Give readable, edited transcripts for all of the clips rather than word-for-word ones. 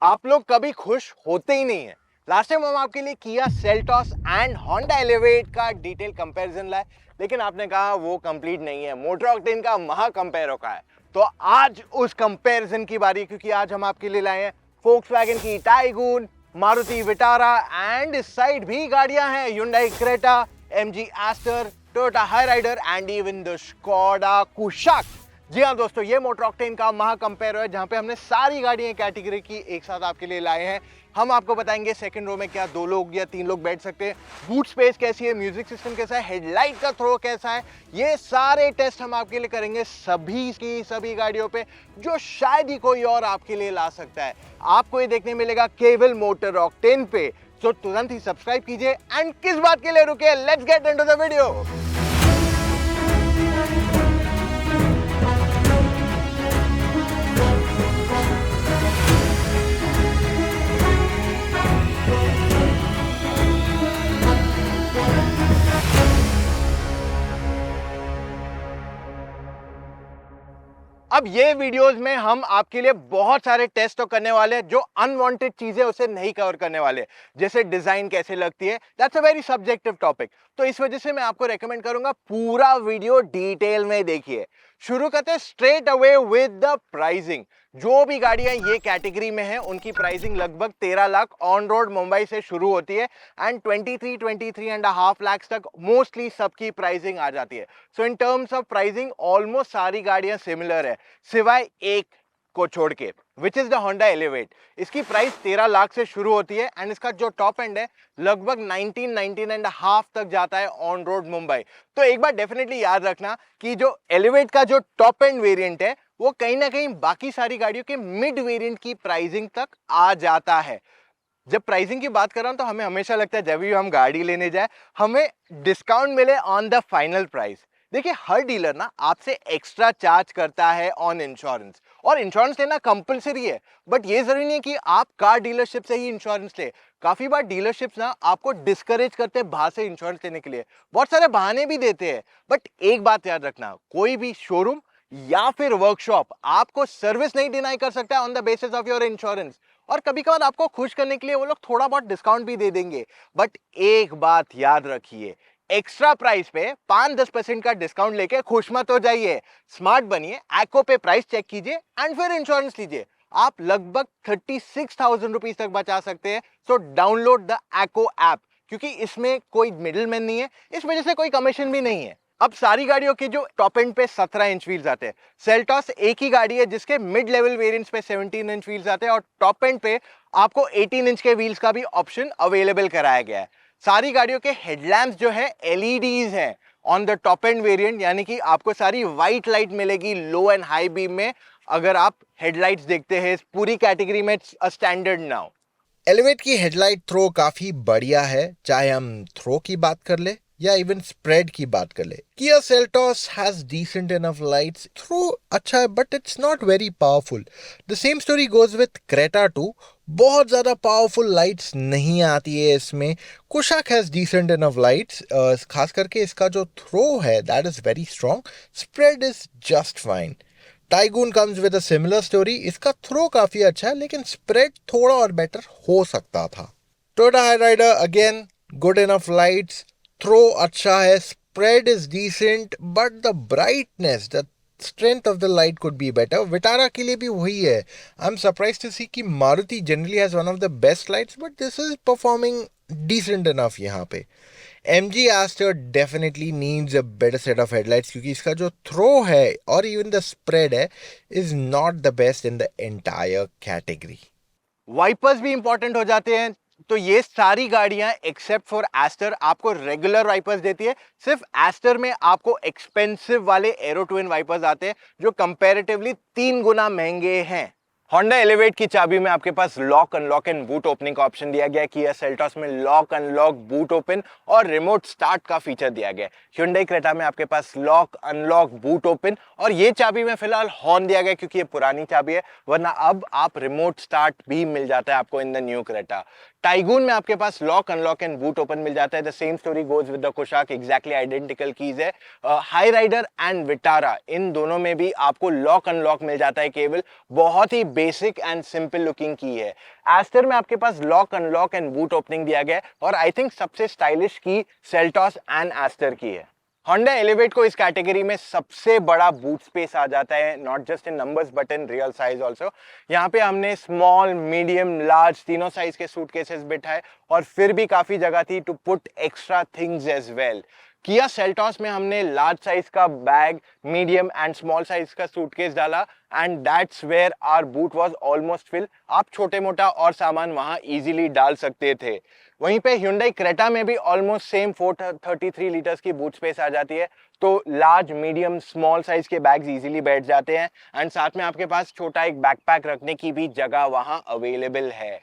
आप लोग कभी खुश होते ही नहीं है। लास्ट टाइम हम आपके लिए Kia Seltos and Honda elevate का डिटेल कंपैरिजन लाए, लेकिन आपने कहा वो कंप्लीट नहीं है, मोटर ऑक्टेन का महा कंपेयरों का है। तो आज उस कंपैरिजन की बारी, क्योंकि आज हम आपके लिए लाए हैं फोक्सवैगन की टाइगून, मारुति विटारा एंड इस साइड भी गाड़ियां हैं Hyundai Creta, MG Astor, Toyota high rider and even the Skoda Kushaq. जी हाँ दोस्तों, ये मोटर ऑक्टेन का महा कंपेयर है जहाँ पे हमने सारी गाड़ियां कैटेगरी की एक साथ आपके लिए लाए हैं। हम आपको बताएंगे सेकंड रो में क्या 2 लोग या 3 लोग बैठ सकते हैं, बूट स्पेस कैसी है, म्यूजिक सिस्टम कैसा है, हेडलाइट का थ्रो कैसा है। ये सारे टेस्ट हम आपके लिए करेंगे सभी की सभी गाड़ियों पे, जो शायद ही कोई और आपके लिए ला सकता है। आपको ये देखने मिलेगा केवल मोटर ऑक्टेन पे। तो तुरंत ही सब्सक्राइब कीजिए एंड किस बात के लिए रुके, let's get into the video. अब ये वीडियोस में हम आपके लिए बहुत सारे टेस्ट तो करने वाले हैं, जो अनवांटेड चीजें उसे नहीं कवर करने वाले, जैसे डिजाइन कैसे लगती है, that's a very subjective topic. तो इस वजह से मैं आपको रेकमेंड करूंगा पूरा वीडियो डिटेल में देखिए। शुरू करते हैं straight away with the pricing. जो भी गाड़ियां ये कैटेगरी में हैं उनकी प्राइसिंग लगभग 13 लाख ऑन रोड मुंबई से शुरू होती है एंड 23.5 लाख तक मोस्टली सबकी प्राइसिंग आ जाती है। So in terms of pricing almost सारी गाड़ियां सिमिलर है, सिवाय एक को छोड़ के, which is the Honda Elevate. इसकी प्राइस 13 लाख से शुरू होती है एंड इसका जो टॉप एंड है लगभग 19.5 तक जाता है ऑन रोड मुंबई। तो एक बार डेफिनेटली याद रखना कि जो एलिवेट का जो टॉप एंड वेरिएंट है वो कहीं ना कहीं बाकी सारी गाड़ियों के मिड वेरिएंट की प्राइसिंग तक आ जाता है। जब प्राइसिंग की बात कर रहा हूं तो हमें हमेशा लगता है जब भी हम गाड़ी लेने जाए हमें डिस्काउंट मिले ऑन द फाइनल प्राइस। देखिए, हर डीलर ना आपसे एक्स्ट्रा चार्ज करता है ऑन इंश्योरेंस, और इंश्योरेंस लेना कंपलसरी है। बट ये जरूरी नहीं है कि आप कार डीलरशिप से ही इंश्योरेंस ले। काफी बार डीलरशिप्स ना आपको डिस्करेज करते हैं बाहर से इंश्योरेंस लेने के लिए, बहुत सारे बहाने भी देते हैं। बट एक बात याद रखना, कोई भी शोरूम या फिर वर्कशॉप आपको सर्विस नहीं डिनाई कर सकता on the basis of your insurance. और कभी कभार आपको खुश करने के लिए वो लोग थोड़ा बहुत डिस्काउंट भी दे देंगे। बट एक बात याद रखिए, एक्स्ट्रा प्राइस पे 5-10% का डिस्काउंट लेके खुश मत हो जाइए। स्मार्ट बनिए, एक्को पे प्राइस चेक कीजिए एंड फिर इंश्योरेंस लीजिए। आप लगभग 36,000 रुपीज तक बचा सकते हैं। So download the echo app, क्योंकि इसमें कोई मिडिल मैन नहीं है, इस वजह से कोई कमीशन भी नहीं है। अब सारी गाड़ियों के जो टॉप एंड पे 17 इंच व्हील्स आते हैं। सेल्टॉस एक ही गाड़ी है जिसके मिड लेवल वेरिएंट्स पे 17 इंच व्हील्स आते हैं, और टॉप एंड पे आपको 18 इंच के व्हील्स का भी ऑप्शन अवेलेबल कराया गया है। सारी गाड़ियों के हेडलैम्प्स जो है एलईडीज हैं on the top end variant, यानी कि आपको सारी व्हाइट लाइट मिलेगी लो एंड हाई बीम में। अगर आप हेडलाइट्स देखते हैं पूरी कैटेगरी में, स्टैंडर्ड नाउ। एलिवेट की हेडलाइट थ्रो काफी बढ़िया है, चाहे हम थ्रो की बात कर ले या इवन स्प्रेड की बात कर ले। Kia Seltos has decent enough lights. Throw अच्छा है but it's not very powerful. The same story goes with Creta too. बहुत ज्यादा पावरफुल लाइट्स नहीं आती है इसमें। Kushaq has decent enough lights, खास करके इसका जो थ्रो है that is very strong. Spread is just fine. Taigun comes with a similar story, इसका थ्रो काफी अच्छा है लेकिन स्प्रेड थोड़ा और बेटर हो सकता था। Toyota Hyryder again good enough lights, throw अच्छा है, spread is decent, but the brightness, the strength of the light could be better. Vitara के लिए भी वही है। I'm surprised to see कि Maruti generally has one of the best lights, but this is performing decent enough यहाँ पे। MG Aster definitely needs a better set of headlights, क्योंकि इसका जो throw है और even the spread है is not the best in the entire category. Wipers भी important हो जाते हैं। तो ये सारी गाड़ियां एक्सेप्ट फॉर एस्टर आपको रेगुलर वाइपर्स देती है। सिर्फ एस्टर में आपको एक्सपेंसिव वाले एरो ट्विन वाइपर्स आते हैं, जो कंपैरेटिवली 3 गुना महंगे हैं। होंडा एलिवेट की चाबी में आपके पास lock unlock and boot opening का ऑप्शन दिया गया है। किया सेल्टॉस में लॉक अनलॉक बूट ओपन और रिमोट स्टार्ट का फीचर दिया गया है। Hyundai क्रेटा में आपके पास लॉक अनलॉक बूट ओपन, और ये चाबी में फिलहाल हॉर्न दिया गया क्योंकि ये पुरानी चाबी है, वरना अब आप रिमोट स्टार्ट भी मिल जाता है आपको in the new Creta. Taigun में आपके पास lock unlock and boot open मिल जाता है। The same story goes with the Kushaq, exactly identical keys है। हाई राइडर एंड विटारा, इन दोनों में भी आपको लॉक अनलॉक मिल जाता है केवल। बहुत ही बेसिक एंड सिंपल लुकिंग की है। एस्टर में आपके पास lock unlock and boot opening दिया गया है और आई थिंक सबसे स्टाइलिश की सेल्टॉस एंड एस्टर की है। Honda Elevate को इस कैटेगरी में सबसे बड़ा बूट स्पेस आ जाता है, not just in numbers but in real size also. यहाँ पे हमने स्मॉल, मीडियम, लार्ज तीनों साइज के सूटकेसेस बिठाए और फिर भी काफी जगह थी to put extra things as well. Kia Seltos में हमने लार्ज साइज का bag, medium and small size का सूटकेस डाला and that's where our boot was almost fill. आप छोटे मोटा और सामान वहां इजीली डाल सकते थे। वहीं पे Hyundai क्रेटा में भी ऑलमोस्ट सेम 433 लीटर्स की बूट स्पेस आ जाती है, तो लार्ज, मीडियम, स्मॉल साइज के बैग्स इजीली बैठ जाते हैं एंड साथ में आपके पास छोटा एक बैकपैक रखने की भी जगह वहां अवेलेबल है।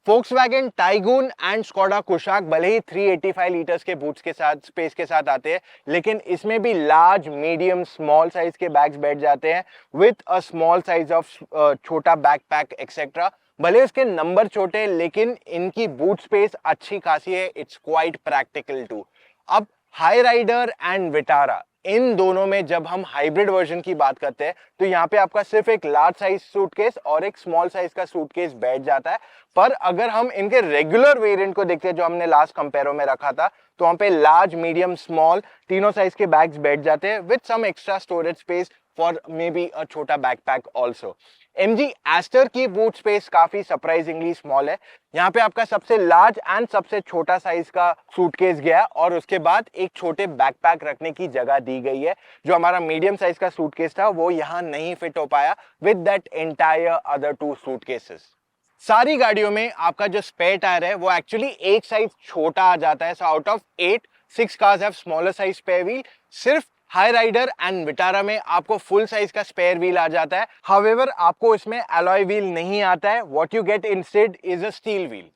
Volkswagen Tiguan and Skoda Kushaq भले ही 385 लीटर्स के बूट्स के साथ स्पेस के साथ आते हैं, लेकिन इसमें भी लार्ज, मीडियम, स्मॉल साइज के बैग्स बैठ जाते हैं with a small size of छोटा बैकपैक एक्सेट्रा। भले उसके नंबर छोटे, लेकिन इनकी बूट स्पेस अच्छी खासी है। It's quite practical too. अब हाई राइडर एंड विटारा, इन दोनों में जब हम हाइब्रिड वर्जन की बात करते हैं तो यहाँ पे आपका सिर्फ एक लार्ज साइज सूटकेस और एक स्मॉल साइज का सूटकेस बैठ जाता है। पर अगर हम इनके रेगुलर वेरिएंट को देखते हैं जो हमने लास्ट कंपेरो में रखा था, तो वहां पे लार्ज, मीडियम, स्मॉल तीनों साइज के बैग्स बैठ जाते हैं with some extra storage space for maybe a छोटा बैकपैक ऑल्सो। MG एस्टर की बूट स्पेस काफी सरप्राइजिंगली स्मॉल है। यहाँ पे आपका सबसे लार्ज एंड सबसे छोटा साइज का सूटकेस गया और उसके बाद एक छोटे बैकपैक रखने की जगह दी गई है। जो हमारा मीडियम साइज का सूटकेस था वो यहाँ नहीं फिट हो पाया with that entire other 2 suitcases. सारी गाड़ियों में आपका जो स्पेयर टायर है वो एक्चुअली एक साइज छोटा आ जाता है। So out of 8, 6 cars have smaller size spare wheel. सिर्फ हाई राइडर एंड विटारा में आपको फुल साइज का स्पेयर व्हील आ जाता है। हाउएवर आपको इसमें अलॉय व्हील नहीं आता है। What you gate instead is a steel wheel.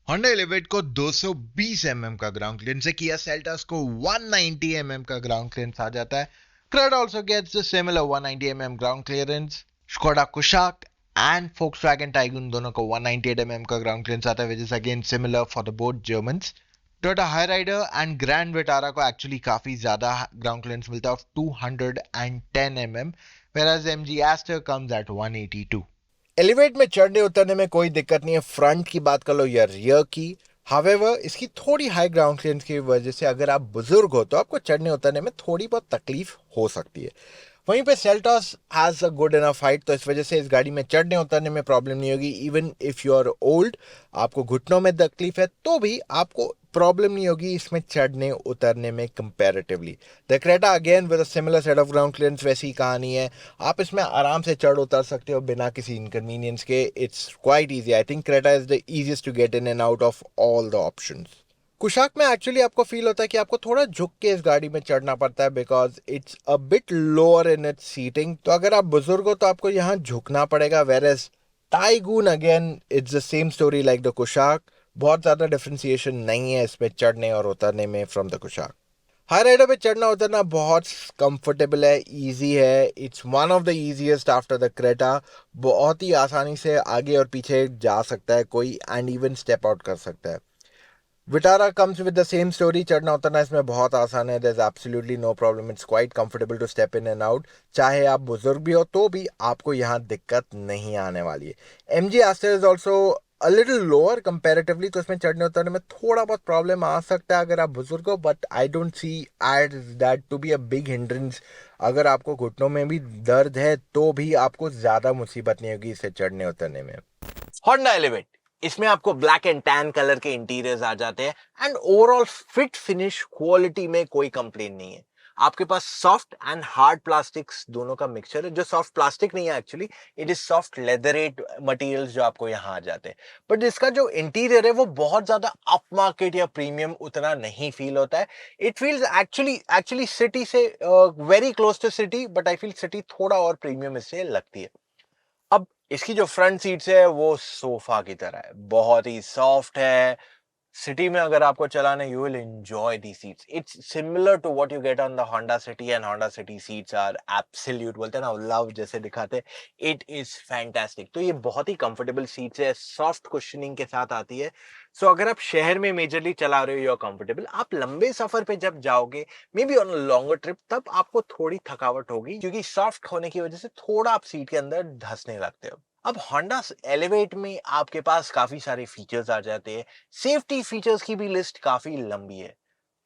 Honda Elevate को 220 का ग्राउंड क्लियरेंस है, Kia Seltos को 190 का ग्राउंड क्लियरेंस आ जाता है। Creta also gets the similar 190 ground clearance. Skoda Kushaq and Volkswagen Tiguan दोनों को 198 का ग्राउंड क्लियरेंस आता है, which is again similar for the both Germans. Toyota Hyryder and Grand Vitara को एक्चुअली काफी ज्यादा ग्राउंड क्लियरेंस मिलता है, 210 whereas MG Aster comes at 182। Elevate में चढ़ने उतरने में कोई दिक्कत नहीं है, फ्रंट की बात कर लो या रियर की। हावेवर इसकी थोड़ी हाई ग्राउंड क्लियरेंस की वजह से अगर आप बुजुर्ग हो तो आपको चढ़ने उतरने में थोड़ी बहुत तकलीफ हो सकती है। वहीं पे Seltos has a good enough height, तो इस वजह से इस गाड़ी में चढ़ने उतरने में प्रॉब्लम नहीं होगी। Even if you are old, आपको घुटनों में तकलीफ है तो भी आपको प्रॉब्लम नहीं होगी इसमें चढ़ने उतरने में comparatively. The Creta again with a similar set of ground clearance, वैसी कहानी है। आप इसमें आराम से चढ़ उतर सकते हो बिना किसी इनकन्वीनियंस के। It's quite easy. I think Creta is the easiest to get in and out of all the options. Kushaq में एक्चुअली आपको फील होता है कि आपको थोड़ा झुक के इस गाड़ी में चढ़ना पड़ता है because it's a bit lower in its seating. तो अगर आप बुजुर्ग हो तो आपको यहाँ झुकना पड़ेगा। Whereas Taigun again it's the same story like the Kushaq. बहुत ज़्यादा डिफ्रेंसिएशन नहीं है इसमें चढ़ने और उतरने में from the Kushaq. Hyryder पे चढ़ना उतरना बहुत कंफर्टेबल है, इजी है। It's one of the easiest after the Creta. बहुत ही आसानी से आगे और पीछे जा सकता है कोई एंड इवन स्टेप आउट कर सकता है। Vitara comes with the same story. चढ़ना उतरना इसमें बहुत आसान है। There is absolutely no problem. It's quite comfortable to step in and out. चाहे आप बुजुर्ग भी हो तो भी आपको यहाँ दिक्कत नहीं आने वाली है। MG Aster is also a little lower comparatively, तो इसमें चढ़ने उतरने में थोड़ा बहुत प्रॉब्लम आ सकता है अगर आप बुजुर्ग हो, but I don't see as that to be a big hindrance. अगर आपको घुटनों में भी दर्द है तो भी आपको ज़्यादा मुसीबत नहीं होगी इसे चढ़ने उतरने में। Honda Elevate, इसमें आपको ब्लैक एंड टैन कलर के इंटीरियर्स आ जाते हैं and overall fit finish quality में कोई कंप्लेन नहीं है। आपके पास सॉफ्ट एंड हार्ड प्लास्टिक्स दोनों का मिक्सचर है। जो सॉफ्ट प्लास्टिक नहीं है actually, it is soft leatherette materials जो आपको यहाँ आ जाते हैं। बट इसका जो इंटीरियर है वो बहुत ज्यादा अप मार्केट या प्रीमियम उतना नहीं फील होता है। इट फील्स एक्चुअली सिटी से very close to city, but I feel city थोड़ा और प्रीमियम इससे लगती है। अब इसकी जो फ्रंट सीट्स है वो सोफा की तरह है, बहुत ही सॉफ्ट है। सिटी में अगर आपको चलाना है, you will enjoy the seats. It's similar to what you get on the Honda City and Honda City seats are absolute, बोलते हैं ना लव जैसे दिखाते हैं। It is fantastic. तो ये बहुत ही कंफर्टेबल सीट्स है, सॉफ्ट कुशनिंग के साथ आती है। सो अगर आप शहर में मेजरली चला रहे हो यू आर कंफर्टेबल। आप लंबे सफर पे जब जाओगे, may be on longer trip, तब आपको थोड़ी थकावट होगी क्योंकि सॉफ्ट होने की वजह से थोड़ा आप सीट के अंदर धंसने लगते हो। अब Honda Elevate में आपके पास काफी सारे फीचर्स आ जाते हैं। सेफ्टी फीचर्स की भी लिस्ट काफी लंबी है।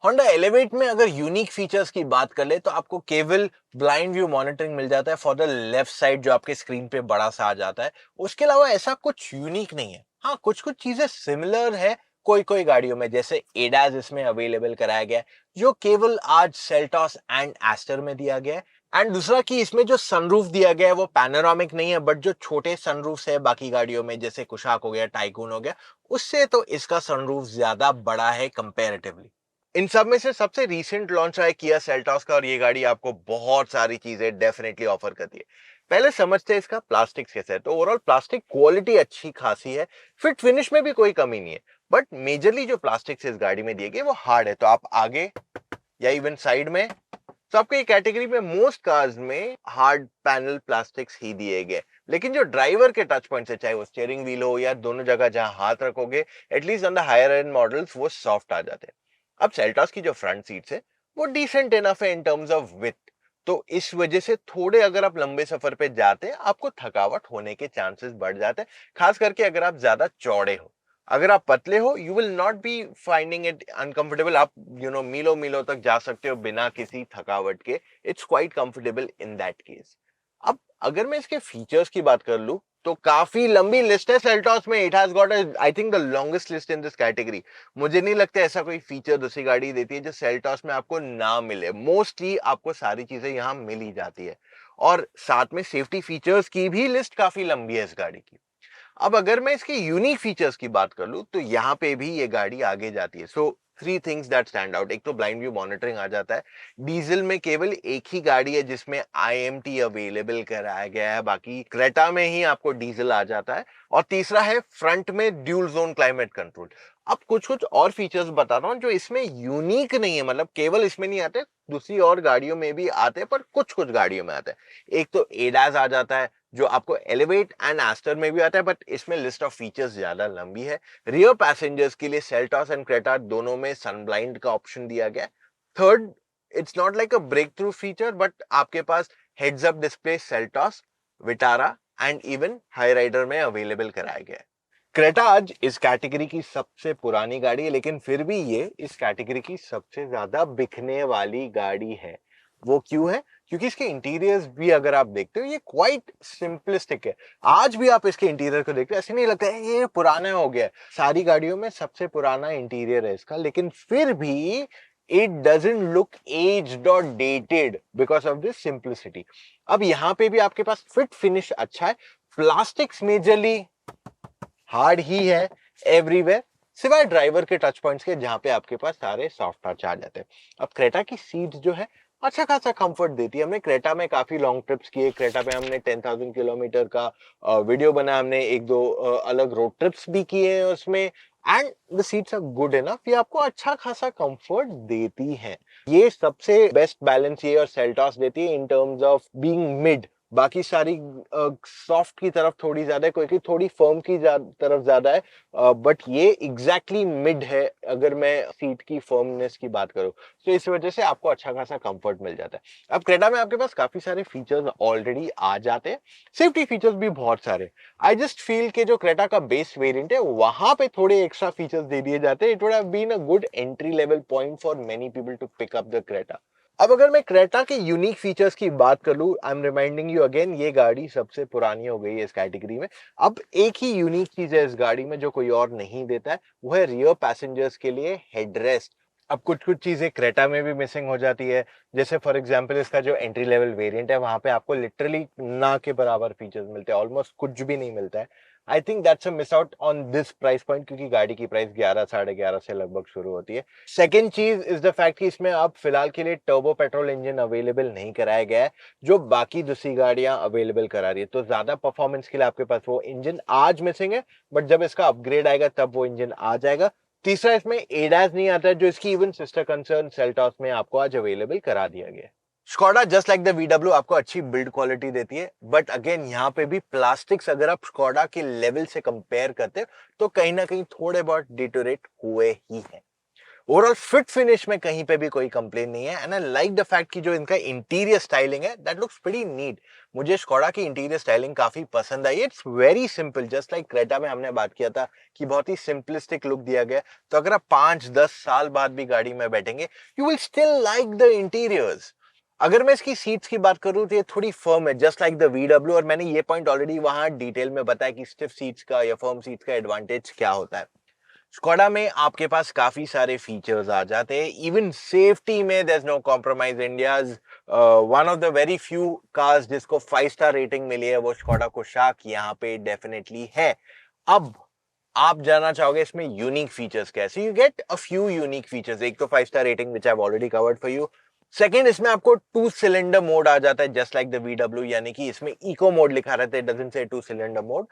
Honda Elevate में अगर यूनिक फीचर्स की बात कर ले तो आपको केवल ब्लाइंड व्यू मॉनिटरिंग मिल जाता है फॉर द लेफ्ट साइड, जो आपके स्क्रीन पे बड़ा सा आ जाता है। उसके अलावा ऐसा कुछ यूनिक नहीं है। हाँ, कुछ कुछ चीजें सिमिलर है कोई कोई गाड़ियों में, जैसे एडास इसमें अवेलेबल कराया गया है, जो केवल आज सेल्टॉस एंड एस्टर में दिया गया है। एंड दूसरा कि इसमें जो सनरूफ दिया गया है वो पैनोरामिक नहीं है, बट जो छोटे सनरूफ है बाकी गाड़ियों में, जैसे कुशाक हो गया, टाइकून हो गया, उससे तो इसका सनरूफ ज्यादा बड़ा है कंपैरेटिवली। इन सब में से सबसे रीसेंट लॉन्च है किया सेल्टॉस का, और ये गाड़ी आपको बहुत सारी चीजें डेफिनेटली ऑफर करती है। पहले समझते हैं इसका प्लास्टिक्स कैसा है। तो ओवरऑल प्लास्टिक क्वालिटी अच्छी खासी है, फिट फिनिश में भी कोई कमी नहीं है, बट मेजरली जो प्लास्टिक्स इस गाड़ी में दिए गए वो हार्ड है। तो आप आगे या इवन साइड में, तो आपको ये कैटेगरी में मोस्ट कार्स में हार्ड पैनल प्लास्टिक्स ही दिए गए, लेकिन जो ड्राइवर के टच पॉइंट्स है, चाहे वो स्टीयरिंग व्हील हो या दोनों जगह जहां हाथ रखोगे, at least on the higher end models वो सॉफ्ट आ जाते हैं। अब सेल्टॉस की जो फ्रंट सीट्स है वो डिसेंट इनफ है इन टर्म्स ऑफ विथ, तो इस वजह से थोड़े अगर आप लंबे सफर पे जाते हैं आपको थकावट होने के चांसेस बढ़ जाते हैं, खास करके अगर आप ज्यादा चौड़े हो। अगर आप पतले हो you will not be finding it uncomfortable, आप मीलों मीलों तक जा सकते हो बिना किसी थकावट के। It's quite comfortable in that case. अब अगर मैं इसके फीचर्स की बात कर लूं तो काफी लंबी लिस्ट है सेल्टॉस में। It has got I think the longest list in this category. मुझे नहीं लगता ऐसा कोई फीचर दूसरी गाड़ी देती है जो सेल्टॉस में आपको ना मिले। मोस्टली आपको सारी चीजें यहाँ मिल ही जाती है, और साथ में सेफ्टी फीचर्स की भी लिस्ट काफी लंबी है इस गाड़ी की। अब अगर मैं इसके यूनिक फीचर्स की बात कर लूं तो यहाँ पे भी ये गाड़ी आगे जाती है। So three things that stand out. एक तो ब्लाइंड व्यू मॉनिटरिंग आ जाता है। डीजल में केवल एक ही गाड़ी है जिसमें IMT अवेलेबल कराया गया है, बाकी क्रेटा में ही आपको डीजल आ जाता है। और तीसरा है फ्रंट में ड्यूल जोन क्लाइमेट कंट्रोल। अब कुछ कुछ और फीचर्स बता रहा हूँ जो इसमें यूनिक नहीं है, मतलब केवल इसमें नहीं आते, दूसरी और गाड़ियों में भी आते हैं, पर कुछ कुछ गाड़ियों में आते हैं। एक तो एडास आ जाता है जो आपको एलिवेट एंड एस्टर में भी आता है, बट इसमें लिस्ट ऑफ फीचर्स ज्यादा लंबी है। रियर पैसेंजर्स के लिए सेल्टॉस एंड क्रेटा दोनों में सनब्लाइंड का ऑप्शन दिया गया है। Third, it's not like a breakthrough feature, but आपके पास heads up display Seltos, Vitara and even Hyryder में अवेलेबल कराया गया है। क्रेटा आज इस कैटेगरी की सबसे पुरानी गाड़ी है, लेकिन फिर भी ये इस कैटेगरी की सबसे ज्यादा बिकने वाली गाड़ी है। वो क्यों है? क्योंकि इसके इंटीरियर्स भी अगर आप देखते हो ये क्वाइट सिंपलिस्टिक है। आज भी आप इसके इंटीरियर को देखते हो ऐसे नहीं लगता है ये पुराना हो गया है। सारी गाड़ियों में सबसे पुराना इंटीरियर है इसका, लेकिन फिर भी इट डजंट लुक एज्ड और dated because of this simplicity. अब यहाँ पे भी आपके पास फिट फिनिश अच्छा है। प्लास्टिक्स मेजरली हार्ड ही है एवरीवेयर, सिवाय ड्राइवर के टच पॉइंट्स के जहां पे आपके पास सारे सॉफ्ट टच आ जाते हैं। अब क्रेटा की सीट जो है अच्छा खासा कंफर्ट देती है। हमने क्रेटा में काफी लॉन्ग ट्रिप्स किए। क्रेटा पे हमने 10,000 किलोमीटर का वीडियो बनाया। हमने एक दो अलग रोड ट्रिप्स भी किए हैं उसमें। And the seats are good enough, ये आपको अच्छा खासा कंफर्ट देती हैं। ये सबसे बेस्ट बैलेंस ये और सेल्टॉस देती है इन टर्म्स ऑफ बीइंग मिड। बाकी सारी सॉफ्ट की तरफ थोड़ी ज्यादा है, क्योंकि थोड़ी फर्म की तरफ ज्यादा है, बट ये एग्जैक्टली मिड है अगर मैं सीट की फर्मनेस की बात करूं। तो इस वजह से आपको अच्छा खासा कंफर्ट मिल जाता है। अब क्रेटा में आपके पास काफी सारे फीचर्स ऑलरेडी आ जाते हैं, सेफ्टी फीचर्स भी बहुत सारे। आई जस्ट फील के जो क्रेटा का बेस वेरिएंट है वहां पे थोड़े एक्स्ट्रा फीचर्स दे दिए जाते हैं। It would have been a good entry level point for many people to pick up the Creta. अब अगर मैं क्रेटा के यूनिक फीचर्स की बात कर लूं, I am reminding you again, ये गाड़ी सबसे पुरानी हो गई है इस कैटेगरी में। अब एक ही यूनिक चीज है इस गाड़ी में जो कोई और नहीं देता है, वो है रियर पैसेंजर्स के लिए हेडरेस्ट। अब कुछ कुछ चीजें क्रेटा में भी मिसिंग हो जाती है, जैसे फॉर एग्जांपल इसका जो एंट्री लेवल वेरिएंट है वहां पे आपको लिटरली ना के बराबर फीचर्स मिलते हैं, ऑलमोस्ट कुछ भी नहीं मिलता है। I think that's a miss out on this price point, क्योंकि गाड़ी की प्राइस 11 11.5 से लगभग शुरू होती है। सेकेंड चीज इज द फैक्ट कि इसमें अब फिलहाल के लिए टर्बो पेट्रोल इंजन अवेलेबल नहीं कराया गया है, जो बाकी दूसरी गाड़ियां अवेलेबल करा रही है। तो ज्यादा परफॉर्मेंस के लिए आपके पास वो इंजन आज मिसिंग है, बट जब इसका अपग्रेड आएगा तब वो इंजन आ जाएगा। तीसरा, इसमें एडास नहीं आता है, जो इसकी इवन सिस्टर कंसर्न सेल्टॉस में आपको आज अवेलेबल करा दिया गया है। Skoda just like the VW आपको अच्छी बिल्ड क्वालिटी देती है, बट अगेन यहाँ पे भी प्लास्टिक्स अगर आप स्कोडा के लेवल से कंपेयर करते हो तो कहीं ना कहीं थोड़े बहुत डिटोरेट हुए ही हैं। ओवरऑल फिट फिनिश में कहीं पे भी कोई कंप्लेन नहीं है, and I like the fact कि जो इनका इंटीरियर स्टाइलिंग है दैट लुक्स प्रीटी नीट। मुझे स्कोडा की इंटीरियर स्टाइलिंग काफी पसंद आई। It's very simple, just like Creta में हमने बात किया था कि बहुत ही सिंपलिस्टिक लुक दिया गया। तो अगर आप 5-10 साल बाद भी गाड़ी में बैठेंगे, you will still like the interiors. अगर मैं इसकी सीट्स की बात करूं तो ये थोड़ी फर्म है, जस्ट लाइक द VW, और मैंने ये पॉइंट ऑलरेडी वहां डिटेल में बताया कि स्टिफ सीट्स का या फर्म सीट्स का एडवांटेज क्या होता है। स्कोडा में आपके पास काफी सारे फीचर्स आ जाते हैं। इवन सेफ्टी में there is no compromise. India's one of the very few cars जिसको 5 स्टार रेटिंग मिली है वो स्कोडा कुशाक यहाँ पे डेफिनेटली है। अब आप जानना चाहोगे इसमें यूनिक फीचर्स क्या है, so you get a few unique features. एक तो 5 star rating which I have already covered for you. Second, इसमें आपको 2 सिलेंडर मोड आ जाता है जस्ट लाइक द VW, यानी कि इसमें इको मोड लिखा रहता है, it doesn't say 2 cylinder mode.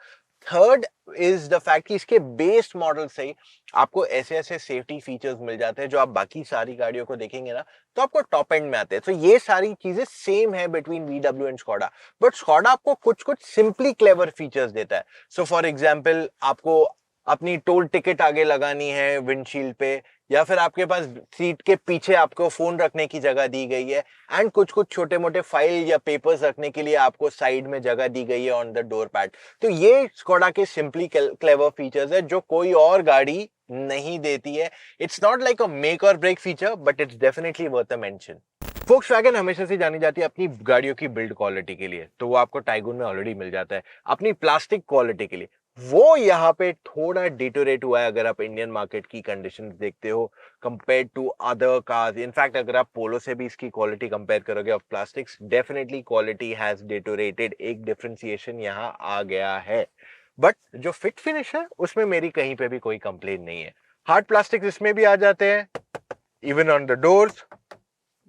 Third is the fact कि इसके बेस मॉडल से ही आपको ऐसे ऐसे सेफ्टी फीचर्स मिल जाते हैं जो आप बाकी सारी गाड़ियों को देखेंगे ना तो आपको टॉप एंड में आते हैं। तो ये सारी चीजें सेम है between VW and Skoda, but Skoda आपको कुछ कुछ सिंपली क्लेवर फीचर्स देता है। सो फॉर एग्जांपल, आपको अपनी टोल टिकट आगे लगानी है विंडशील्ड पे, या फिर आपके पास सीट के पीछे आपको फोन रखने की जगह दी गई है, एंड कुछ कुछ छोटे मोटे फाइल या पेपर्स रखने के लिए आपको साइड में जगह दी गई है ऑन द डोर पैड। तो ये स्कोडा के सिंपली क्लेवर फीचर्स है जो कोई और गाड़ी नहीं देती है। It's not like a make और break feature, but it's definitely worth a mention. Volkswagen हमेशा से जानी जाती है अपनी गाड़ियों की बिल्ड क्वालिटी के लिए, तो वो आपको टाइगून में ऑलरेडी मिल जाता है। अपनी प्लास्टिक क्वालिटी के लिए वो यहाँ पे थोड़ा डिटोरेट हुआ है अगर आप इंडियन मार्केट की कंडीशंस देखते हो compare to other cars. In fact अगर आप पोलो से भी इसकी क्वालिटी कंपेयर करोगे of plastics, definitely quality has deteriorated, एक डिफरेंशिएशन यहाँ आ गया है। बट जो फिट फिनिश है उसमें मेरी कहीं पे भी कोई कंप्लेन नहीं है। हार्ड प्लास्टिक्स इसमें भी आ जाते हैं इवन ऑन द डोर्स,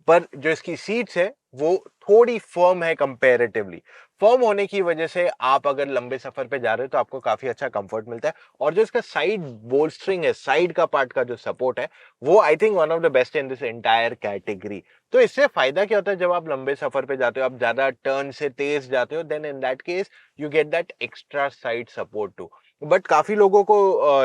पर जो इसकी सीट्स है वो थोड़ी फर्म है कंपैरेटिवली। फर्म होने की वजह से आप अगर लंबे सफर पे जा रहे हो तो आपको काफी अच्छा कंफर्ट मिलता है। और जो इसका साइड बोल्स्ट्रिंग है, साइड का पार्ट का जो सपोर्ट है, वो I think one of the best in this entire category. तो इससे फायदा क्या होता है, जब आप लंबे सफर पे जाते हो, आप ज्यादा टर्न से तेज जाते हो, then in that case you get that extra side support too. But काफी लोगों को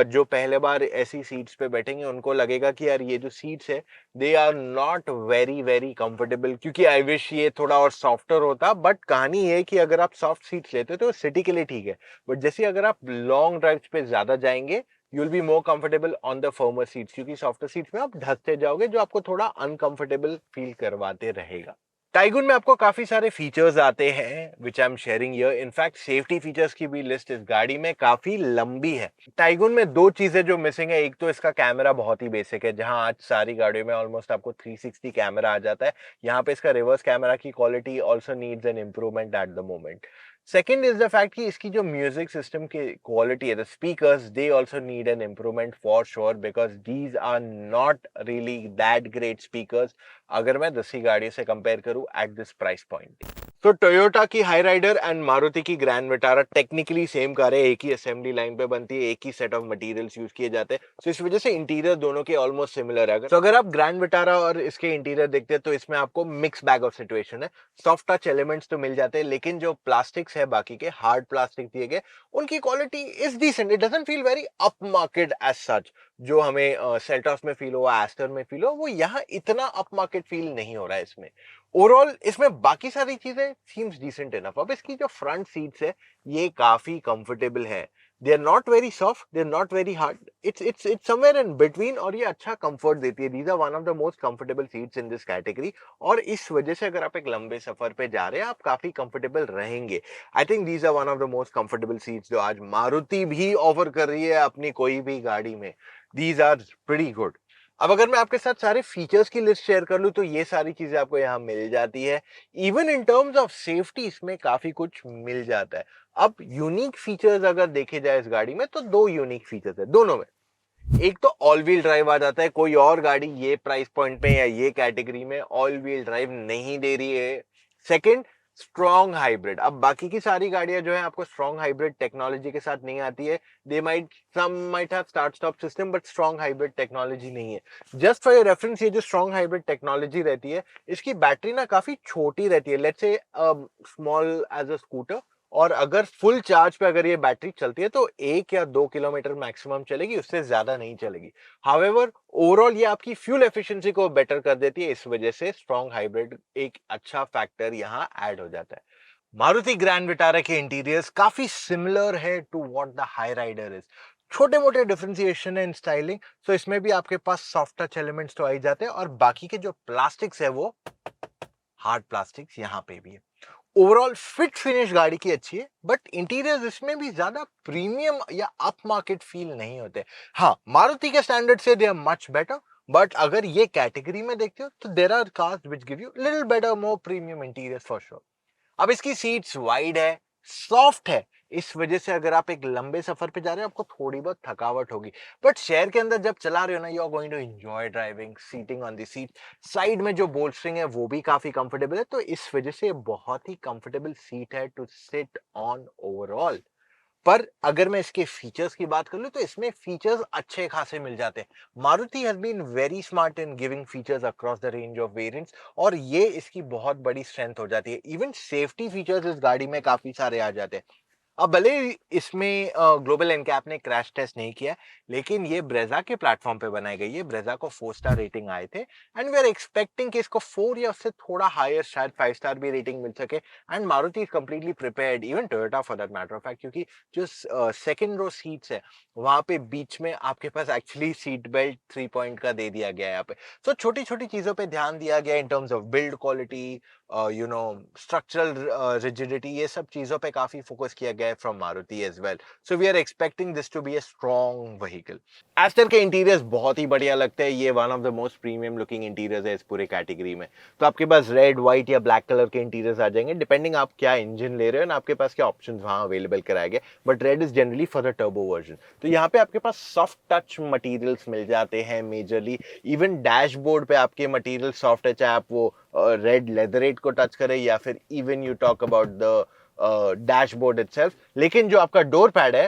जो पहले बार ऐसी सीट्स पे बैठेंगे उनको लगेगा कि यार ये जो सीट्स है they are not very very comfortable, क्योंकि आई विश ये थोड़ा और सॉफ्टर होता। बट कहानी ये है कि अगर आप सॉफ्ट सीट्स लेते हो तो सिटी के लिए ठीक है, बट जैसे अगर आप लॉन्ग ड्राइव्स पे ज्यादा जाएंगे you will be more comfortable on the firmer seats, क्योंकि सॉफ्टर सीट्स में आप ढकते जाओगे जो आपको थोड़ा अनकंफर्टेबल फील करवाते रहेगा। टाइगुन में आपको काफी सारे फीचर्स आते हैं which I am sharing here. In fact safety features की भी लिस्ट इस गाड़ी में काफी लंबी है। टाइगुन में दो चीजें जो मिसिंग है, एक तो इसका कैमरा बहुत ही बेसिक है, जहां आज सारी गाड़ियों में ऑलमोस्ट आपको 360 कैमरा आ जाता है। यहाँ पे इसका रिवर्स कैमरा की quality also needs an improvement at the moment. Second is the fact कि इसकी जो म्यूजिक सिस्टम की क्वालिटी है, the speakers, they also need an improvement for sure, because these are not really that great speakers अगर मैं दूसरी गाड़ी से कंपेयर करूं एट दिस प्राइस पॉइंट। तो टोयोटा की हाई राइडर एंड मारुति की Grand Vitara technically same car है, एक ही असेंबली लाइन पे बनती है, एक ही सेट ऑफ मटेरियल्स यूज किए जाते हैं, तो इस वजह से इंटीरियर दोनों के ऑलमोस्ट सिमिलर है। अगर आप ग्रैंड विटारा और इसके इंटीरियर देखते हैं तो इसमें आपको मिक्स बैग ऑफ सिचुएशन है। सॉफ्ट टच एलिमेंट्स तो मिल जाते हैं, लेकिन जो प्लास्टिक्स है बाकी के हार्ड प्लास्टिक दिए गए उनकी quality is decent, it doesn't feel very up market as such. जो हमें सेल्टॉस में फील हो, एस्टर में फील हो, वो यहाँ इतना अप मार्केट फील नहीं हो रहा है इसमें। ओवरऑल इसमें बाकी सारी चीजें सीम्स डिसेंट इनफ। अब इसकी जो फ्रंट सीट्स है ये काफी कंफर्टेबल है, they are not very soft, they are not very hard, it's somewhere in between, और ये अच्छा कंफर्ट देती है। These are one of the most comfortable seats in this category, और इस वजह से अगर आप एक लंबे सफर पे जा रहे हैं आप काफी कंफर्टेबल रहेंगे। I think these are one of the most comfortable seats जो आज मारुति भी ऑफर कर रही है अपनी कोई भी गाड़ी में। These are pretty good. अब अगर मैं आपके साथ सारे फीचर्स की लिस्ट शेयर कर लूं तो ये सारी चीजें आपको यहाँ मिल जाती है। Even in terms of safety इसमें काफी कुछ मिल जाता है। अब यूनिक फीचर्स अगर देखे जाए इस गाड़ी में तो दो यूनिक फीचर्स है दोनों में। एक तो ऑल व्हील ड्राइव आ जाता है, कोई और गाड़ी ये प्राइस पॉइंट पे या ये कैटेगरी में ऑल व्हील ड्राइव नहीं दे रही है। Second, strong hybrid. अब बाकी की सारी गाड़ियां जो है आपको स्ट्रॉन्ग हाइब्रिड टेक्नोलॉजी के साथ नहीं आती है, they some might have start stop system, but strong hybrid technology नहीं है। जस्ट फॉर योर रेफरेंस, ये जो स्ट्रॉन्ग हाइब्रिड टेक्नोलॉजी रहती है इसकी बैटरी ना काफी छोटी रहती है, let's say small as a scooter, और अगर फुल चार्ज पे अगर ये बैटरी चलती है तो 1 या 2 किलोमीटर मैक्सिमम चलेगी, उससे ज्यादा नहीं चलेगी। हाउएवर ओवरऑल ये आपकी फ्यूल एफिशिएंसी को बेटर कर देती है, इस वजह से स्ट्रॉन्ग हाइब्रिड एक अच्छा फैक्टर यहाँ ऐड हो जाता है। मारुति ग्रैंड विटारा के इंटीरियर्स काफी सिमिलर है to what the Hyryder is. छोटे मोटे डिफरेंशिएशन है इन स्टाइलिंग, सो इसमें भी आपके पास सॉफ्ट टच एलिमेंट्स तो आ ही जाते हैं, और बाकी के जो प्लास्टिक्स है वो हार्ड प्लास्टिक्स यहाँ पे भी है। ओवरऑल फिट फिनिश गाड़ी की अच्छी है, बट इंटीरियर्स इसमें भी ज्यादा प्रीमियम या अप मार्केट फील नहीं होते। हाँ, मारुति के स्टैंडर्ड से they are much better, but अगर ये कैटेगरी में देखते हो तो there are cars which give you little better more premium interiors for sure. अब इसकी सीट्स वाइड है, सॉफ्ट है, इस वजह से अगर आप एक लंबे सफर पे जा रहे हो आपको थोड़ी बहुत थकावट होगी, बट शहर के अंदर जब चला रहे हो ना, you are going to enjoy driving, seating on the seat. Side में जो बोल्स्टरिंग है वो भी काफी कंफर्टेबल है, तो इस वजह से ये बहुत ही कंफर्टेबल सीट है टू सिट ऑन ओवरऑल। पर अगर मैं इसके फीचर्स की बात कर लूं तो इसमें फीचर्स अच्छे खासे मिल जाते हैं। Maruti has been very smart in giving features across the range of variants, और ये इसकी बहुत बड़ी स्ट्रेंथ हो जाती है। इवन सेफ्टी फीचर्स इस गाड़ी में काफी सारे आ जाते हैं। अब भले ही इसमें ग्लोबल एनकैप ने क्रैश टेस्ट नहीं किया, लेकिन ये ब्रेजा के प्लेटफॉर्म पे बनाई गई है। ब्रेजा को 4 स्टार रेटिंग आए थे, एंड वी आर एक्सपेक्टिंग कि इसको 4 या उससे थोड़ा हायर, शायद 5 स्टार भी रेटिंग मिल सके। And Maruti is completely prepared, even Toyota for that matter of fact, क्योंकि जो सेकंड रो सीट्स है वहां पे बीच में आपके पास एक्चुअली सीट बेल्ट 3 पॉइंट का दे दिया गया है यहाँ पे। तो छोटी छोटी चीजों पे ध्यान दिया गया in terms of build quality, you know, structural rigidity, ये सब चीजों पे काफी फोकस किया गया है from Maruti as well. So we are expecting this to be a strong vehicle. Astor के इंटीरियर्स बहुत ही बढ़िया लगते हैं, ये one of the most premium looking interiors है इस पूरे कैटेगरी में। तो आपके पास रेड, व्हाइट या ब्लैक कलर के इंटीरियर्स आ जाएंगे, डिपेंडिंग आप क्या इंजन ले रहे हो ना, आपके पास क्या ऑप्शंस वहां अवेलेबल कराए गए, but red is generally for the turbo version. तो यहाँ पे आपके पास सॉफ्ट टच मटेरियल्स मिल जाते हैं मेजरली, इवन डैशबोर्ड पे आपके मटेरियल सॉफ्ट है, चाहे आप वो रेड लेदरेट को टच करें या फिर even you talk about the dashboard itself. लेकिन जो आपका डोर पैड है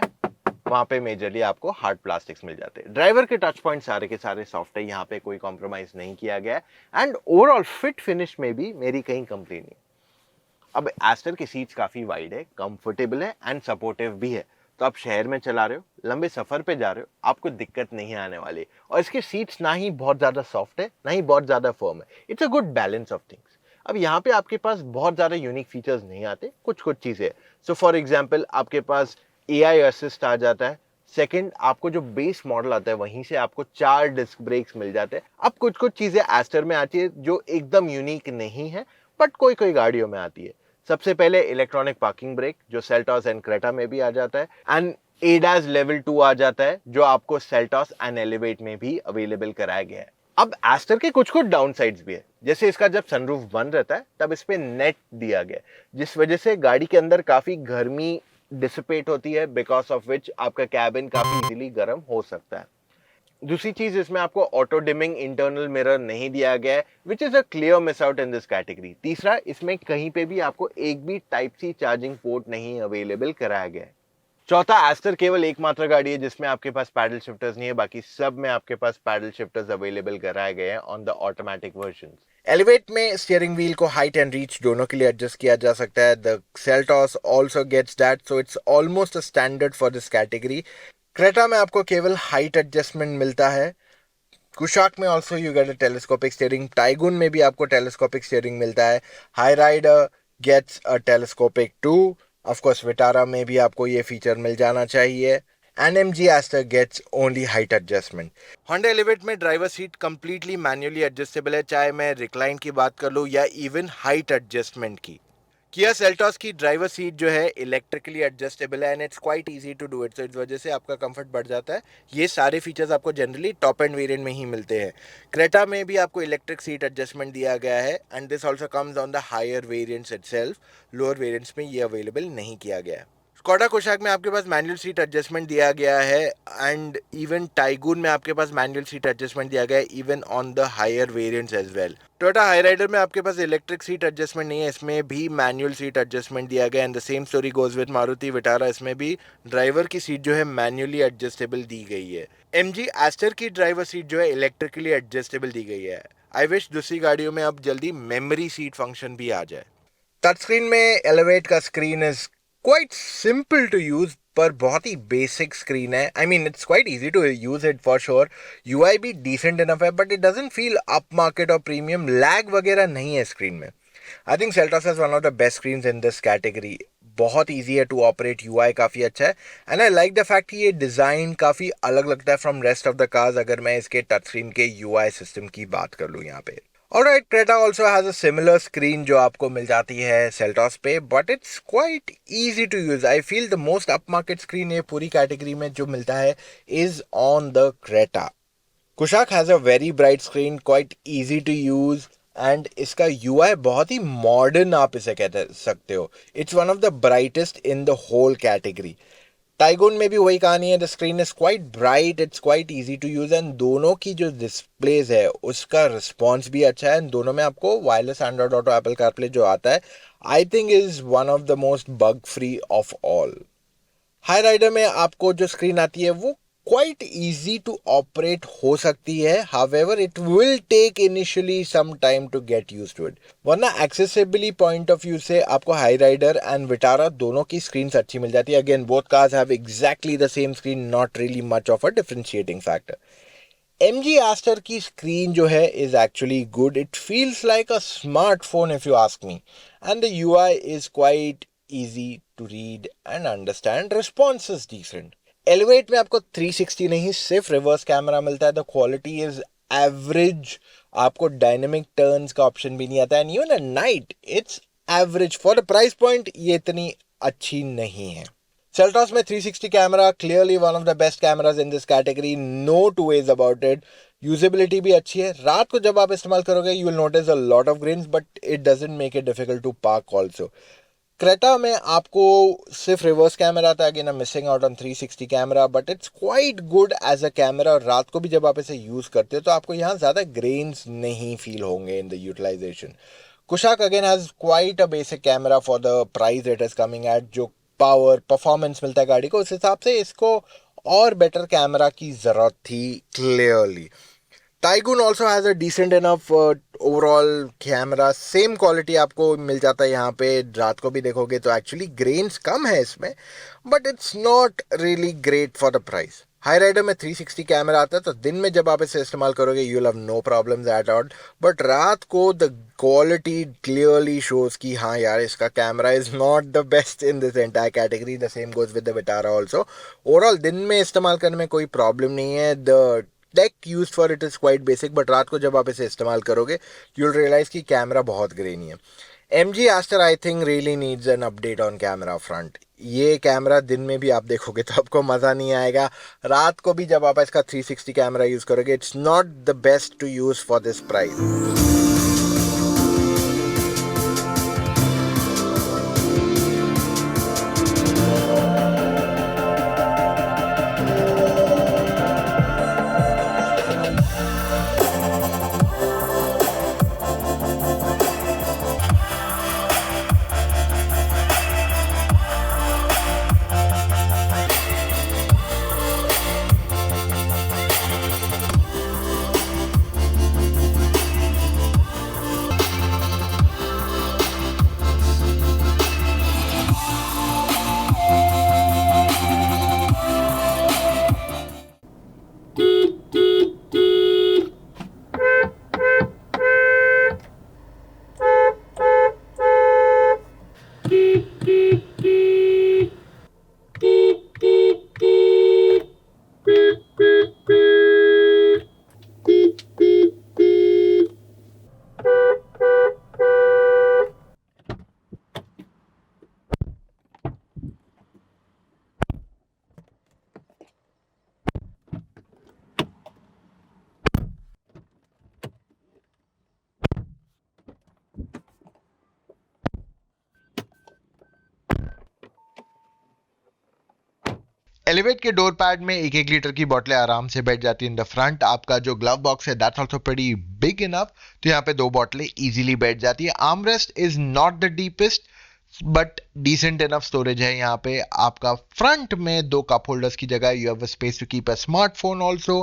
वहां पे मेजरली आपको हार्ड प्लास्टिक्स मिल जाते हैं। ड्राइवर के टच पॉइंट सारे के सारे सॉफ्ट है, यहाँ पे कोई कॉम्प्रोमाइज नहीं किया गया है, एंड ओवरऑल फिट फिनिश में भी मेरी कहीं कंप्लेन नहीं। अब एस्टर की सीट्स काफी वाइड है, कंफर्टेबल है एंड सपोर्टिव भी है, तो आप शहर में चला रहे हो, लंबे सफर पे जा रहे हो, आपको दिक्कत नहीं आने वाली। और इसकी सीट्स ना ही बहुत ज्यादा सॉफ्ट है ना ही बहुत ज्यादा फर्म है, it's a good balance of things. अब यहाँ पे आपके पास बहुत ज्यादा यूनिक फीचर्स नहीं आते, कुछ कुछ चीजें। सो फॉर एग्जाम्पल आपके पास AI असिस्ट आ जाता है। सेकंड, आपको जो बेस मॉडल आता है वहीं से आपको 4 डिस्क ब्रेक्स मिल जाते हैं। अब कुछ कुछ चीजें एस्टर में आती है जो एकदम यूनिक नहीं है, बट कोई कोई गाड़ियों में आती है। सबसे पहले इलेक्ट्रॉनिक पार्किंग ब्रेक जो सेल्टॉस एंड क्रेटा में भी आ जाता है, एंड एडास लेवल 2 आ जाता है जो आपको सेल्टॉस एंड एलिवेट में भी अवेलेबल कराया गया है। अब एस्टर के कुछ कुछ डाउन साइड्स भी है, जैसे इसका जब सनरूफ बंद रहता है तब इस पे नेट दिया गया है, जिस वजह से गाड़ी के अंदर काफी गर्मी डिसिपेट होती है, बिकॉज ऑफ विच आपका कैबिन काफी इजीली गर्म हो सकता है। दूसरी चीज, इसमें आपको ऑटो डिमिंग इंटरनल मिरर नहीं दिया गया है, which is a clear miss out in this category. तीसरा, इसमें कहीं पे भी आपको एक भी टाइप सी चार्जिंग पोर्ट नहीं अवेलेबल कराया गया है। चौथा, एस्टर केवल एकमात्र गाड़ी है जिसमें आपके पास पैडल शिफ्टर्स नहीं है, बाकी सब में आपके पास पैडल शिफ्टर्स अवेलेबल कराए गए हैं on the automatic version. Elevate में स्टीयरिंग व्हील को हाइट एंड रीच दोनों के लिए एडजस्ट किया जा सकता है। The Seltos also gets that, so it's almost a standard for this category. Creta में आपको केवल हाइट एडजस्टमेंट मिलता है। कुशाक में also you get a telescopic steering. Taigun में भी आपको टेलीस्कोपिक स्टीयरिंग मिलता है। High rider gets a telescopic too. Of course Vitara में भी आपको ये फीचर मिल जाना चाहिए। NMG Aster gets only height adjustment. Honda Elevate में driver seat completely manually adjustable है, चाहे मैं रिक्लाइन की बात कर लूँ या इवन हाइट एडजस्टमेंट की। किया सेल्टॉस की ड्राइवर सीट जो है इलेक्ट्रिकली एडजस्टेबल है, and it's quite easy to do it, तो इस वजह से आपका कंफर्ट बढ़ जाता है। ये सारे फीचर्स आपको जनरली टॉप एंड वेरिएंट में ही मिलते हैं। क्रेटा में भी आपको इलेक्ट्रिक सीट एडजस्टमेंट दिया गया है, and this also comes on the higher variants itself. Lower variants में ये अवेलेबल नहीं किया गया है। स्कोडा कोशाक में आपके पास मैनुअल सीट एडजस्टमेंट दिया गया है, एंड इवन टाइगून में आपके पास मैनुअल सीट एडजस्टमेंट दिया गया है, even on the higher variants as well. Toyota Hyryder में आपके पास इलेक्ट्रिक सीट एडजस्टमेंट नहीं है, इसमें भी मैनुअल सीट एडजस्टमेंट दिया गया है, and the same story goes with Maruti Vitara, इसमें भी ड्राइवर की सीट जो है मैनुअली एडजस्टेबल दी गई है। MG एस्टर की ड्राइवर सीट जो है इलेक्ट्रिकली एडजस्टेबल दी गई है। आई विश दूसरी गाड़ियों में अब जल्दी मेमोरी सीट फंक्शन भी आ जाए। टच स्क्रीन में एलिवेट का screen is quite simple to use पर बहुत ही बेसिक स्क्रीन है. I mean it's quite easy to use it for sure. UI भी decent enough है but it doesn't feel upmarket or premium. Lag वगैरह नहीं है स्क्रीन में. I think Seltos is one of the best screens in this category. बहुत easy है to operate. UI काफ़ी अच्छा है and I like the fact कि ये डिज़ाइन काफ़ी अलग लगता है from rest of the cars अगर मैं इसके टच स्क्रीन के यूआई सिस्टम की बात कर लूँ यहाँ पे. Alright, Creta also has a similar screen जो आपको मिल जाती है Seltos पे, but it's quite easy to use. I feel the most upmarket screen ये पूरी कैटेगरी में जो मिलता है is on the Creta. Kushaq has a very bright screen, quite easy to use. And इसका UI बहुत ही मॉडर्न आप इसे कह सकते हो. It's one of the brightest in the whole category. Taigun में भी वही कहानी है. The screen is quite bright, it's quite easy to use and दोनों की जो डिस्प्लेज है उसका रिस्पॉन्स भी अच्छा है. एंड दोनों में आपको wireless Android Auto Apple CarPlay जो आता है I think is one of the most bug free of all. Hyryder में आपको जो स्क्रीन आती है वो quite easy to operate हो सकती है. However, it will take initially some time to get used to it. वरना accessibility point of view से आपको हाई राइडर एंड विटारा दोनों की स्क्रीन अच्छी मिल जाती है. Again, both cars have exactly the same screen, not really much of a differentiating factor. MG Aster की screen जो है is actually good. It feels like a smartphone if you ask me. And the UI is quite easy to read and understand. Response is decent. Elevate में आपको 360 नहीं सिर्फ reverse camera मिलता है. The quality is average. आपको dynamic turns का option भी नहीं आता है. And even at night it's average for the price point. ये इतनी अच्छी नहीं है. Seltos में 360 camera clearly one of the best cameras in this category. No two ways about it. Usability भी अच्छी है. रात को जब आप इस्तेमाल करोगे you will notice a lot of grains but it doesn't make it difficult to park also. Creta में आपको सिर्फ रिवर्स कैमरा आता है. Again I am missing out on 360 camera but it's quite good as a camera. और रात को भी जब आप इसे यूज़ करते हो तो आपको यहाँ ज़्यादा ग्रेन्स नहीं फील होंगे in the utilization. Kushaq again has quite a basic camera for the price it is coming at. जो पावर परफॉर्मेंस मिलता है गाड़ी को उस हिसाब से इसको और बेटर कैमरा की ज़रूरत थी clearly. Taigun also has a decent enough overall camera. Same quality आपको मिल जाता है यहाँ पे. रात को भी देखोगे तो एक्चुअली ग्रेन्स कम है इसमें but it's not really great for the price. Hyryder में 360 कैमरा आता है तो दिन में जब आप इसे इस्तेमाल करोगे you will have no problems at all. But रात को द क्वालिटी क्लियरली शोज कि हाँ यार इसका camera is not the best in this entire category. The same goes with the Vitara also. Overall दिन में इस्तेमाल करने में कोई प्रॉब्लम नहीं है. The tech use for it is quite basic but रात को जब आप इसे इस्तेमाल करोगे यू विल रियलाइज कि कैमरा बहुत ग्रेनी है. MG Aster I think really needs an update on camera front. ये कैमरा दिन में भी आप देखोगे तो आपको मज़ा नहीं आएगा. रात को भी जब आप इसका 360 कैमरा यूज़ करोगे it's not the best to use for this price. Elevate के डोर पैड में 1-1 लीटर की बोतलें आराम से बैठ जाती है इन द फ्रंट. आपका जो ग्लव बॉक्स है that's also pretty big enough. तो यहाँ पे 2 बोतलें इजीली बैठ जाती है. Armrest is not the deepest but decent enough storage है यहाँ पे. आपका फ्रंट में 2 कप होल्डर्स की जगह you have a space to keep a smartphone also.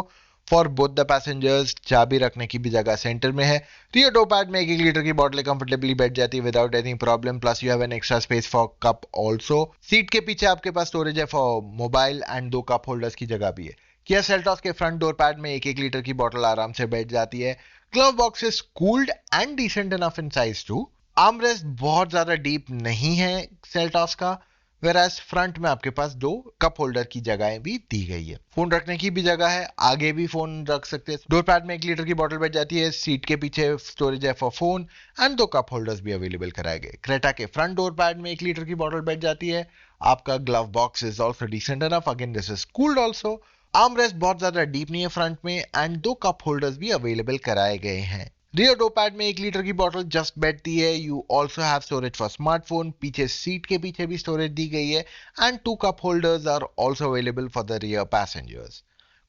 For both the passengers. चाबी रखने की भी जगह सेंटर में है। रियर डोर पैड में 1 लीटर की बोतल कंफर्टेबली बैठ जाती है without any problem. Plus you have an extra space for cup also. Seat के पीछे आपके पास स्टोरेज है for mobile and 2 cup holders की जगह भी है। किया सेल्टॉस के फ्रंट डोर पैड में 1 लीटर की बोतल आराम से बैठ जाती है। Glove box is cooled and decent enough in size too. Armrest बहुत ज्यादा डीप नहीं है सेल्टॉस का, वेराज फ्रंट में आपके पास 2 कप होल्डर की जगह भी दी गई है। फोन रखने की भी जगह है, आगे भी फोन रख सकते हैं। डोर पैड में 1 लीटर की बोतल बैठ जाती है। सीट के पीछे स्टोरेज है for phone and 2 cup holders भी अवेलेबल कराए गए। क्रेटा के फ्रंट डोर पैड में 1 लीटर की बोतल बैठ जाती है। आपका glove box is also decent enough, again this is cooled also. Armrest बहुत ज्यादा डीप नहीं है फ्रंट में एंड 2 कप होल्डर्स भी अवेलेबल कराए गए हैं। रियर डोर पैड में 1 लीटर की बोतल जस्ट बैठती है। You also have storage for smartphone. पीछे सीट के पीछे भी स्टोरेज दी गई है and 2 cup holders are also available for the rear passengers.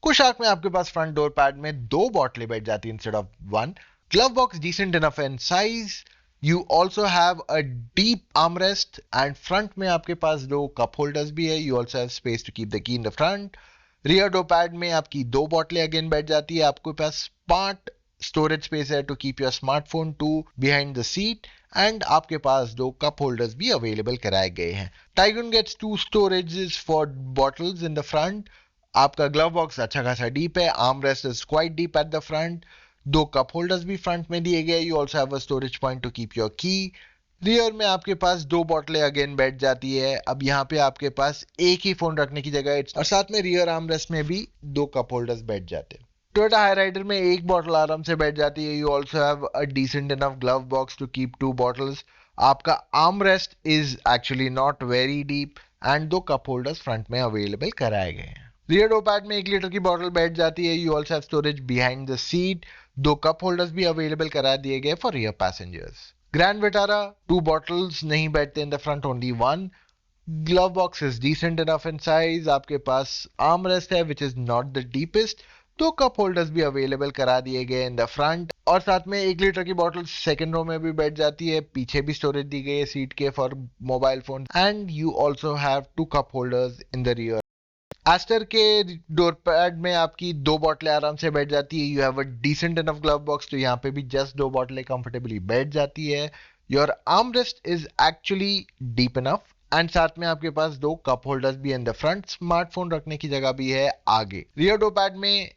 Kushaq में आपके पास फ्रंट डोर पैड में 2 बोतलें बैठ जाती है instead of 1। Glove box decent enough in size. You also have a deep armrest and front में आपके पास 2 कप होल्डर्स भी है। You also have space to keep the key in the front. Rear door pad में आपकी 2 बोतलें again बैठ जाती है। आपके पास स्मार्ट स्टोरेज स्पेस है to keep your smartphone too behind the seat and आपके पास 2 कप होल्डर्स भी अवेलेबल कराए गए हैं। Taigun gets 2 storages for bottles in the front. आपका ग्लव बॉक्स अच्छा खासा डीप है। Arm rest is quite deep at the front. 2 cup holders भी फ्रंट में दिए गए। You also have a storage point to keep your key. Rear में आपके पास 2 बोतलें अगेन बैठ जाती है। अब यहाँ पे आपके पास एक ही फोन रखने की जगह है और साथ में रियर आर्म रेस्ट में भी 2 कप होल्डर्स बैठ जाते हैं। टोयोटा हाई राइडर में 1 बोतल आराम से बैठ जाती है। You also have a decent enough glove box to keep 2 bottles. आपका arm rest is actually not very deep and 2 cup holders front में अवेलेबल कराए गए हैं। रियर डोर पैड में 1 लीटर की बोतल बैठ जाती है। You also have storage behind the seat. 2 cup holders भी अवेलेबल करा दिए गए for rear passengers. Grand Vitara 2 bottles नहीं बैठते in the front, only 1। Glove box is decent enough in size. आपके पास आर्म रेस्ट है which is not the deepest. 2 cup holders भी अवेलेबल करा दिए गए इन द फ्रंट और साथ में 1 लीटर की बोतल सेकंड रो में भी बैठ जाती है। पीछे भी स्टोरेज दी गई है सीट के for mobile phone and you also have 2 cup holders in the rear. Astor के डोर पैड में आपकी 2 बोतलें आराम से बैठ जाती है। You have a decent enough glove box, तो यहाँ पे भी जस्ट 2 बोतलें कंफर्टेबली बैठ जाती है। Your arm rest is actually deep enough and साथ में आपके पास 2 कप होल्डर्स भी इन द फ्रंट। स्मार्टफोन रखने की जगह भी है आगे। रियर डोर पैड में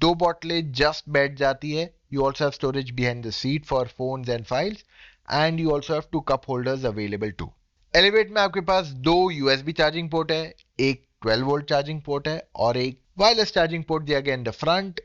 2 बोतलें जस्ट बैठ जाती है। You also have storage behind the seat for phones and files and you also have 2 cup holders available too. Elevate में आपके पास 2 यूएसबी चार्जिंग पोर्ट है, एक 12 वोल्ट चार्जिंग पोर्ट है और एक वायरलेस चार्जिंग पोर्ट दिया गया इन द फ्रंट।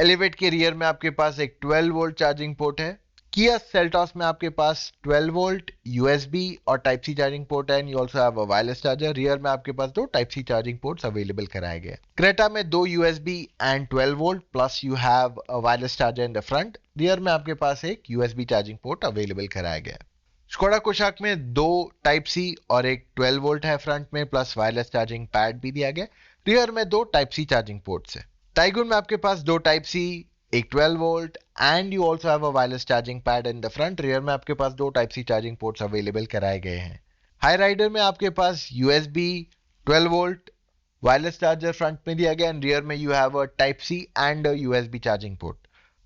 एलिवेट के रियर में आपके पास एक 12 वोल्ट चार्जिंग पोर्ट है। किया सेल्टॉस में आपके पास 12 वोल्ट यूएसबी और टाइप सी चार्जिंग पोर्ट है and you also have a wireless charger. Rear में आपके पास 2 type C charging ports available कराए गए। क्रेटा में 2 USB and 12 volt plus you have a wireless charger in the front. Rear में आपके पास एक यूएसबी चार्जिंग पोर्ट अवेलेबल कराया गया। स्कोडा कोशाक में 2 टाइप सी और एक 12 वोल्ट है फ्रंट में प्लस वायरलेस चार्जिंग पैड भी दिया गया। रियर में 2 टाइप सी चार्जिंग पोर्ट्स है। टाइगुन में आपके पास 2 टाइप सी, एक 12 volt and you also have a wireless charging pad in the front. Rear में आपके पास 2 type C charging ports available कराए गए हैं। हाई राइडर में आपके पास USB 12 volt wireless charger front में दिया गया एंड रियर में you have a type C and USB charging port.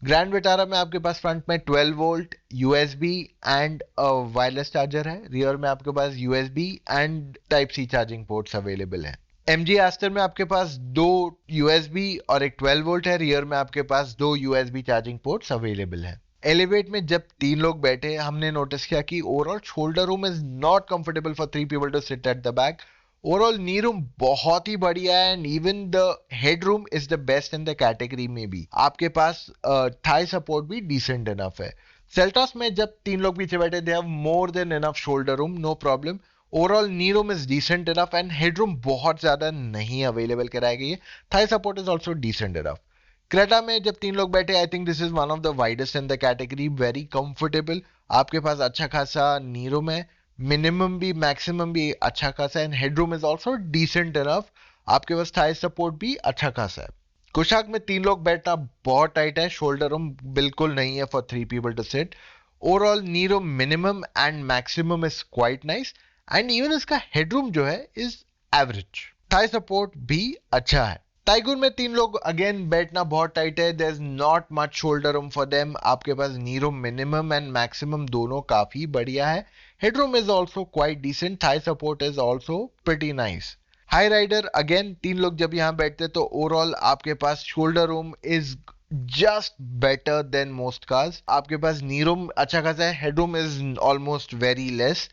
Grand Vitara में आपके पास फ्रंट में 12 volt USB and wireless charger है। रियर में आपके पास USB and type C charging ports available है। एमजी एस्टर में आपके पास 2 यूएसबी और एक 12 वोल्ट है। रियर में आपके पास 2 यूएसबी चार्जिंग पोर्ट्स अवेलेबल है। एलिवेट में जब 3 लोग बैठे हमने नोटिस किया कि overall shoulder room is not comfortable for 3 people to sit at the back. Overall knee room बहुत ही बढ़िया है and even the head room is the best in the category में भी। आपके पास थाई सपोर्ट भी डिसेंट इनफ है। सेल्टॉस में जब 3 लोग पीछे बैठे दे have more than enough shoulder room, no problem. Overall knee room is decent enough and head room बहुत ज्यादा नहीं अवेलेबल कराई गई है। Thigh support is also decent enough. Creta में जब 3 लोग बैठे I think this is one of the widest in the category, very comfortable. आपके पास अच्छा खासा नी रूम है, मिनिमम भी मैक्सिमम भी अच्छा खासा and headroom is also decent enough. आपके पास थाई सपोर्ट भी अच्छा खासा है। कुशाक में 3 लोग बैठना बहुत टाइट है, शोल्डर रूम बिल्कुल नहीं है for 3 people to sit. Overall knee room minimum and maximum is quite nice and even इसका हेडरूम जो है इज एवरेज। थाई सपोर्ट भी अच्छा है। टाइगून में 3 लोग, अगेन बैठना बहुत टाइट है, there is not much shoulder room for them. आपके पास knee room minimum and maximum दोनों काफी बढ़िया है। Headroom is also quite decent, thigh support is also pretty nice. Hyryder, again 3 लोग जब यहाँ बैठते तो ओवरऑल आपके पास shoulder room is just better than most cars. आपके पास नी रूम अच्छा खासा है, headroom is almost very less,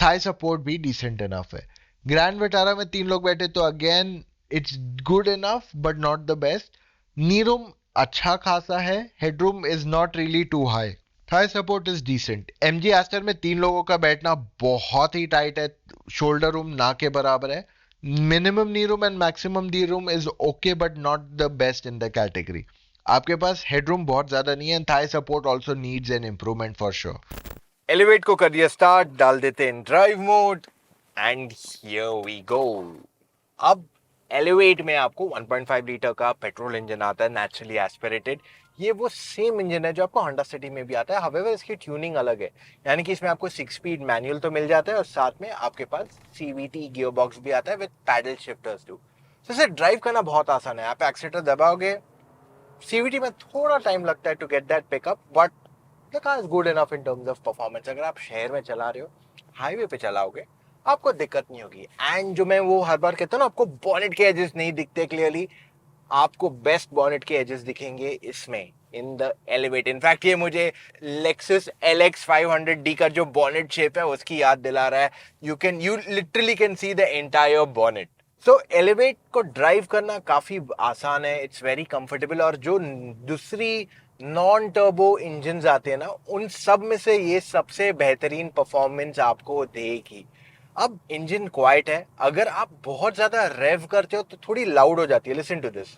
thigh support भी डिसेंट इनफ है। ग्रैंड विटारा में 3 लोग बैठे तो again it's good enough but not the best. Knee room अच्छा खासा है, headroom is not really too high, thigh support is decent. MG Astor में 3 लोगों का बैठना बहुत ही टाइट है, शोल्डर रूम ना के बराबर है। Minimum knee room and maximum the room is okay but not the best in the category. आपके पास हेडरूम बहुत ज्यादा नहीं है and thigh support also needs an improvement for sure. Elevate को कर दिया स्टार्ट, डाल देते हैं drive mode and here we go. अब एलिवेट में आपको 1.5 लीटर का पेट्रोल इंजन आता है, नेचुरली एस्पिरेटेड। ये वो सेम इंजन है जो आपको होंडा सिटी में भी आता है, हावेवर इसकी ट्यूनिंग अलग है। यानी कि इसमें आपको 6 स्पीड मैनुअल तो मिल जाता है और साथ में आपके पास सीवीटी गियर बॉक्स भी आता है विद पैडल शिफ्टर्स टू। तो इसे ड्राइव करना बहुत आसान है। आप एक्सीलेटर दबाओगे, सीवीटी में थोड़ा टाइम लगता है to get that pickup, but the car is good enough in terms of performance. अगर आप शहर में चला रहे हो, हाईवे पे चलाओगे, आपको दिक्कत नहीं होगी। एंड जो मैं वो हर बार कहता हूँ ना, आपको बॉनेट के एजेस नहीं दिखते क्लियरली, आपको बेस्ट बॉनेट के एजेस दिखेंगे इसमें, इन द एलिवेट। इनफैक्ट ये मुझे लेक्सस LX 500D का जो बॉनेट शेप है उसकी याद दिला रहा है। You literally can see the entire bonnet. So elevate को ड्राइव करना काफी आसान है, इट्स वेरी कंफर्टेबल। और जो दूसरी नॉन टर्बो इंजन आते हैं ना, उन सब में से ये सबसे बेहतरीन परफॉर्मेंस आपको देगी। अब इंजन क्वाइट है, अगर आप बहुत ज्यादा रेव करते हो तो थोड़ी लाउड हो जाती है। लिसन टू दिस,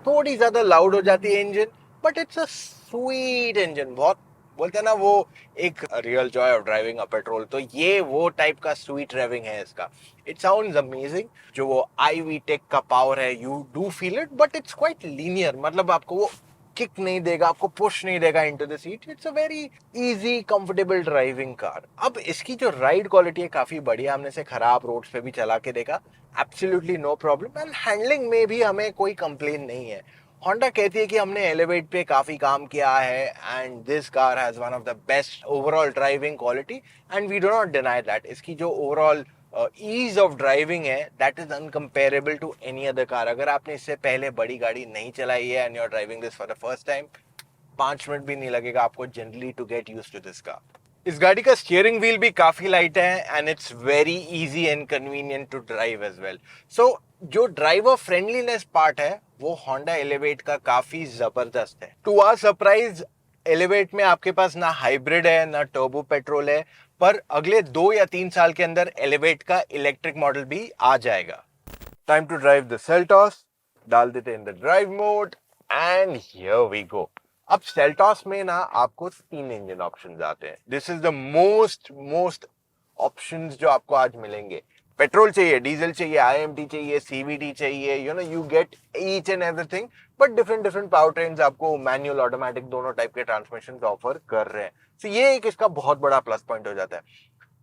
थोड़ी ज्यादा लाउड हो जाती है engine, but it's a sweet engine. बहुत बोलते हैं ना वो, एक real Joy of driving a petrol, तो ये वो टाइप का स्वीट ड्राइविंग है इसका। It sounds amazing. जो वो IV टेक का पावर है, you do feel it, but it's quite linear. मतलब आपको वो किक नहीं देगा, आपको पुश नहीं देगा into the seat. It's a very easy comfortable driving car. अब इसकी जो राइड क्वालिटी है काफी बढ़िया, हमने इसे खराब रोड्स पे भी चला के देखा, absolutely no problem. And handling में भी हमें कोई कंप्लेन नहीं है। होंडा कहती है कि हमने एलिवेट पे काफी काम किया है and this car has one of the best overall driving quality, and we do not deny that. इसकी जो ओवरऑल ईज ऑफ ड्राइविंग है, that is incomparable to any other car. अगर आपने इससे पहले बड़ी गाड़ी नहीं चलाई है and you are driving this for the first time, 5 minute भी नहीं लगेगा आपको generally to get used to this car. इस गाड़ी का स्टीयरिंग व्हील भी काफी लाइट है and it's very easy and convenient to drive as well. So जो ड्राइवर फ्रेंडलीनेस पार्ट है वो होंडा एलिवेट का काफी जबरदस्त है। टू आवर सरप्राइज, एलिवेट में आपके पास ना हाइब्रिड है ना टर्बो पेट्रोल है, पर अगले 2 या 3 साल के अंदर एलिवेट का इलेक्ट्रिक मॉडल भी आ जाएगा। Time to drive the Seltos, डाल देते हैं in the drive mode and here we go. अब सेल्टॉस में ना आपको 3 इंजन ऑप्शंस आते हैं। This is the most options जो आपको आज मिलेंगे। पेट्रोल चाहिए, डीजल चाहिए, IMT चाहिए, CVT चाहिए, you get each and everything, but different power trains आपको मैनुअल ऑटोमेटिक दोनों टाइप के ट्रांसमिशन ऑफर कर रहे हैं। तो ये एक इसका बहुत बड़ा प्लस पॉइंट हो जाता है।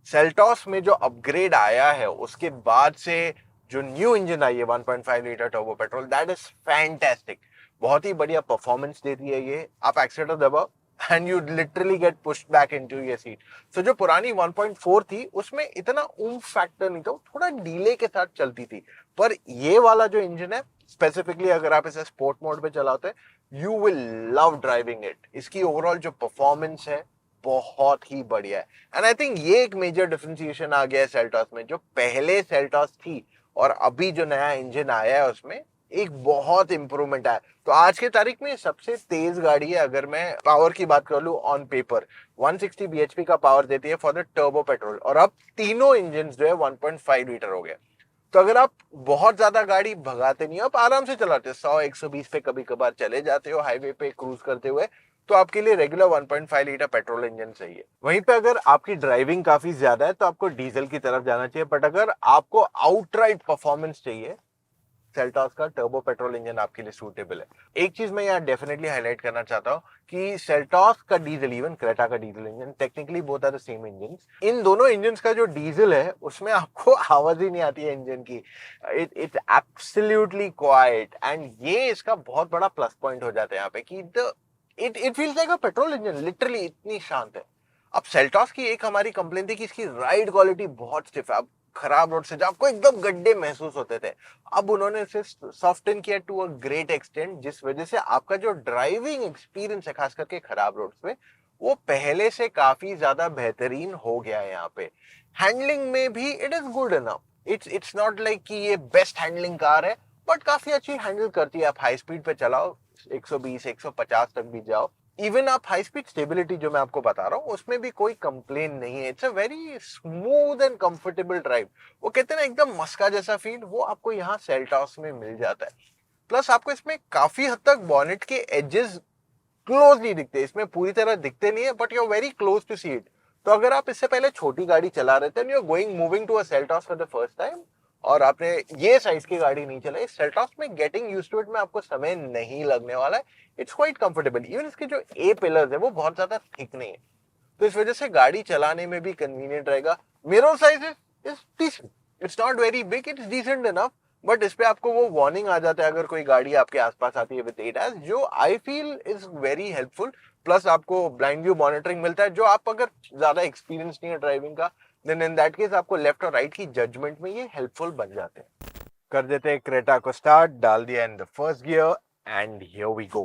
सेल्टॉस में जो अपग्रेड आया है उसके बाद से जो न्यू इंजन आई है 1.5 litre turbo petrol, that is fantastic. बहुत ही बढ़िया परफॉर्मेंस देती है ये। आप एक्सीलेटर दबाओ and you literally get pushed back into your seat. So जो पुरानी 1.4 थी उसमें इतना ऊम्फ फैक्टर नहीं था, थोड़ा डीले के साथ चलती थी। पर ये वाला जो इंजन है, स्पेसिफिकली अगर आप इसे स्पोर्ट मोड पे चलाते हैं, you will love driving it. इसकी ओवरऑल जो परफॉर्मेंस है बहुत ही बढ़िया है। एंड आई थिंक ये एक मेजर डिफरेंशिएशन आ गया है सेल्टॉस में। जो पहले सेल्टॉस थी और अभी जो नया इंजन आया है उसमें एक बहुत इंप्रूवमेंट आया। तो आज के तारीख में सबसे तेज गाड़ी है। अगर मैं पावर की बात कर लूं, ऑन पेपर 160 bhp का पावर देती है फॉर द टर्बो पेट्रोल, और अब तीनों इंजन जो है 1.5 लीटर हो गया। तो अगर आप बहुत ज्यादा गाड़ी भगाते नहीं हो, आप आराम से चलाते हो, 100-120 पे कभी कभार चले जाते हो हाईवे पे क्रूज करते हुए, तो आपके लिए रेगुलर 1.5 लीटर पेट्रोल इंजन चाहिए। वहीं पे अगर आपकी ड्राइविंग काफी ज्यादा है तो आपको डीजल की तरफ जाना चाहिए। बट अगर आपको आउटराइट परफॉर्मेंस चाहिए सेल्टॉस का टर्बो पेट्रोल इंजन आपके लिए सूटेबल है। एक चीज मैं यहाँ डेफिनेटली हाईलाइट करना चाहता हूँ कि सेल्टॉस का डीजल, इवन क्रेटा का diesel engine, technically both are the same engine. इन दोनों इंजन का जो डीजल है उसमें आपको आवाज ही नहीं आती है इंजन की। इट्स एब्सोल्युटली क्वाइट, एंड ये इसका बहुत बड़ा प्लस पॉइंट हो जाता है यहाँ पे कि it feels like a petrol engine, literally इतनी शांत है। अब सेल्टॉस की एक हमारी कंप्लेन थी कि इसकी राइड क्वालिटी बहुत स्टिफ है। अब खराब रोड से जब आपको एकदम गड्ढे महसूस होते थे, अब उन्होंने इसे सॉफ्टन किया टू अ ग्रेट एक्सटेंट, जिस वजह से आपका जो ड्राइविंग एक्सपीरियंस है खास करके खराब रोड्स पे, वो पहले से काफी ज्यादा बेहतरीन हो गया है। यहाँ पे हैंडलिंग में भी it is good enough. It's not like कि ये बेस्ट हैंडलिंग कार है, बट काफी अच्छी हैंडल करती है। आप हाई स्पीड पे चलाओ, 120 150 तक भी जाओ, इवन आप हाई स्पीड स्टेबिलिटी जो मैं आपको बता रहा हूँ उसमें भी कोई कंप्लेन नहीं है। It's a very smooth and comfortable drive. वो कहते हैं ना एकदम मस्का जैसा फील, वो आपको यहाँ सेल्टॉस में मिल जाता है। प्लस आपको इसमें काफी हद तक बॉनेट के एजेस क्लोजली दिखते हैं, इसमें पूरी तरह दिखते नहीं है, but you are very close to see it. तो अगर आप इससे पहले छोटी गाड़ी चला रहे थे and you are going moving to a Seltos for the first time, और आपने ये साइज की गाड़ी नहीं चलाई, सेल्टॉस में गेटिंग यूज्ड टू इट में आपको समय नहीं लगने वाला है। It's quite comfortable. इवन इसके जो ए पिलर्स है वो बहुत ज्यादा थिक नहीं है, तो इस वजह से गाड़ी चलाने में भी कन्वीनियंट रहेगा। Mirror size is decent, it's not very big, it's decent enough, but इस पे आपको वो वार्निंग आ जाता है अगर कोई गाड़ी आपके आसपास आती है विद ADAS, जो I feel is very helpful. Plus आपको ब्लाइंड व्यू मॉनिटरिंग मिलता है, जो आप अगर ज्यादा एक्सपीरियंस नहीं है ड्राइविंग का, देन इन दैट केस आपको लेफ्ट और राइट की जजमेंट में ये हेल्पफुल बन जाते हैं। कर देते हैं क्रेटा को स्टार्ट, डाल दिया in the first gear and here we go.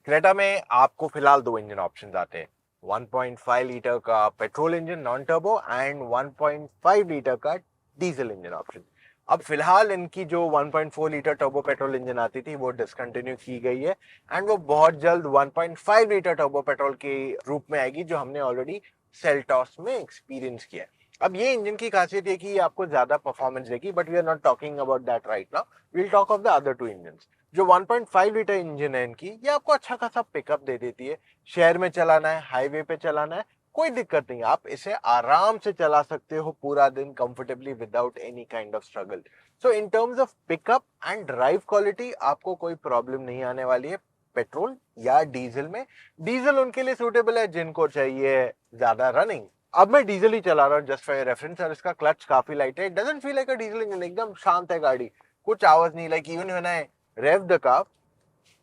Creta में आपको फिलहाल दो इंजन ऑप्शंस आते हैं, 1.5 लीटर का petrol engine non turbo and 1.5 litre का डीजल इंजन ऑप्शन। अब फिलहाल इनकी जो 1.4 लीटर टर्बो पेट्रोल इंजन आती थी वो डिसकंटिन्यू की गई है, एंड वो बहुत जल्द 1.5 लीटर टर्बो पेट्रोल के रूप में आएगी, जो हमने ऑलरेडी सेल्टॉस में एक्सपीरियंस किया है। अब ये इंजन की खासियत है कि ये आपको ज्यादा परफॉर्मेंस देगी, but we are not talking about that right now, we will talk of the other two engines. जो 1.5 लीटर इंजन है इनकी, ये आपको अच्छा खासा पिकअप दे देती है। शहर में चलाना है, हाईवे पे चलाना है, कोई दिक्कत नहीं, आप इसे आराम से चला सकते हो पूरा दिन comfortably without any kind of struggle. So in terms of pickup and drive quality आपको कोई प्रॉब्लम नहीं आने वाली है पेट्रोल या डीजल में। डीजल उनके लिए सूटेबल है जिनको चाहिए ज्यादा रनिंग। अब मैं डीजल ही चला रहा हूँ जस्ट फॉर रेफरेंस, और इसका क्लच काफी लाइट है, it doesn't feel like a diesel engine, एकदम शांत है गाड़ी, कुछ आवाज नहीं। Like even when I rev the car,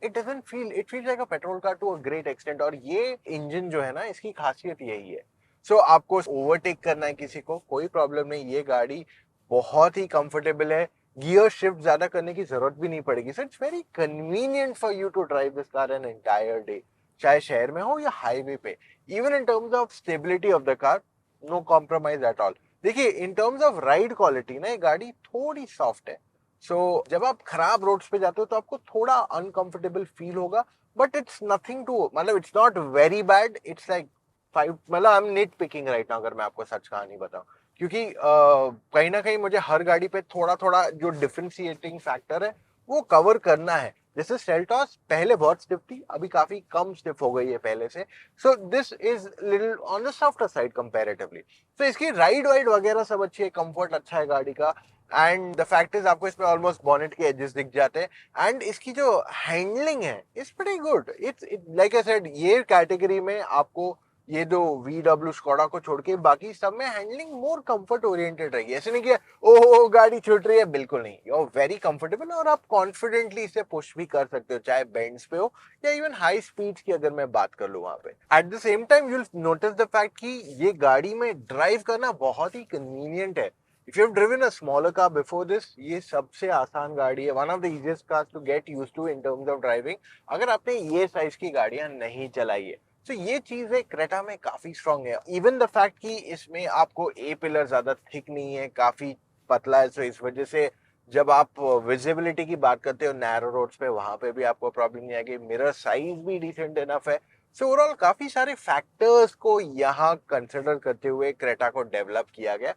it doesn't feel, it feels like a petrol car to a great extent। और ये इंजन जो है ना, इसकी खासियत यही है। सो आपको ओवरटेक करना है किसी को, कोई प्रॉब्लम नहीं, ये गाड़ी बहुत ही कंफर्टेबल है, गियर शिफ्ट ज्यादा करने की जरूरत भी नहीं पड़ेगी। So it's very convenient for you to drive this car an entire day, चाहे शहर में हो या हाईवे पे। Even in terms of stability of the car, no compromise at all. देखिए in terms of ride quality ना, ये गाड़ी थोड़ी सॉफ्ट है। जब आप खराब रोड्स पे जाते हो तो आपको थोड़ा अनकंफर्टेबल फील होगा, बट इट्स नथिंग टू, मतलब it's not very bad, it's like 5, मतलब I am nit picking right now अगर मैं आपको सच कहानी बताऊं, क्योंकि कहीं ना कहीं मुझे हर गाड़ी पे थोड़ा थोड़ा जो डिफरेंशिएटिंग फैक्टर है वो कवर करना है। जैसे सेल्टॉस पहले बहुत स्टिफ थी, अभी काफी कम स्टिफ हो गई है पहले से, so this is little on the softer side comparatively. तो इसकी राइड वाइड वगैरह सब अच्छी है, कंफर्ट अच्छा है गाड़ी का, एंड द फैक्ट इज आपको इसमें ऑलमोस्ट बॉनेट के एजेस दिख जाते हैं, एंड इसकी जो हैंडलिंग है it's pretty good. It's like I said, ये कैटेगरी में आपको ये दो VW स्कोडा को छोड़ के बाकी सब में हैंडलिंग मोर कंफर्ट ओरिएंटेड रहेगी। ऐसे नहीं कि ओहो गाड़ी छूट रही है, बिल्कुल नहीं, यू आर वेरी कंफर्टेबल, और आप कॉन्फिडेंटली इसे पुश भी कर सकते हो, चाहे बेंड्स पे हो या इवन हाई स्पीड की अगर मैं बात कर लूं वहां पे। At the same time you will notice the fact कि ये गाड़ी में ड्राइव करना बहुत ही कन्वीनियंट है। If you have driven a smaller car before this, ये सबसे आसान गाड़ी है, one of the easiest cars to get used to in terms of driving, अगर आपने ये साइज की गाड़ियां नहीं चलाई है। तो ये चीज है क्रेटा में काफी स्ट्रांग है। इवन द फैक्ट कि इसमें आपको ए पिलर ज्यादा थिक नहीं है, काफी पतला है, तो इस वजह से जब आप विजिबिलिटी की बात करते हो नैरो रोड्स पे, वहां पे भी आपको प्रॉब्लम नहीं आएगी। मिरर साइज भी डिसेंट इनफ है। सो ओवरऑल काफी सारे फैक्टर्स को यहाँ कंसिडर करते हुए क्रेटा को डेवलप किया गया।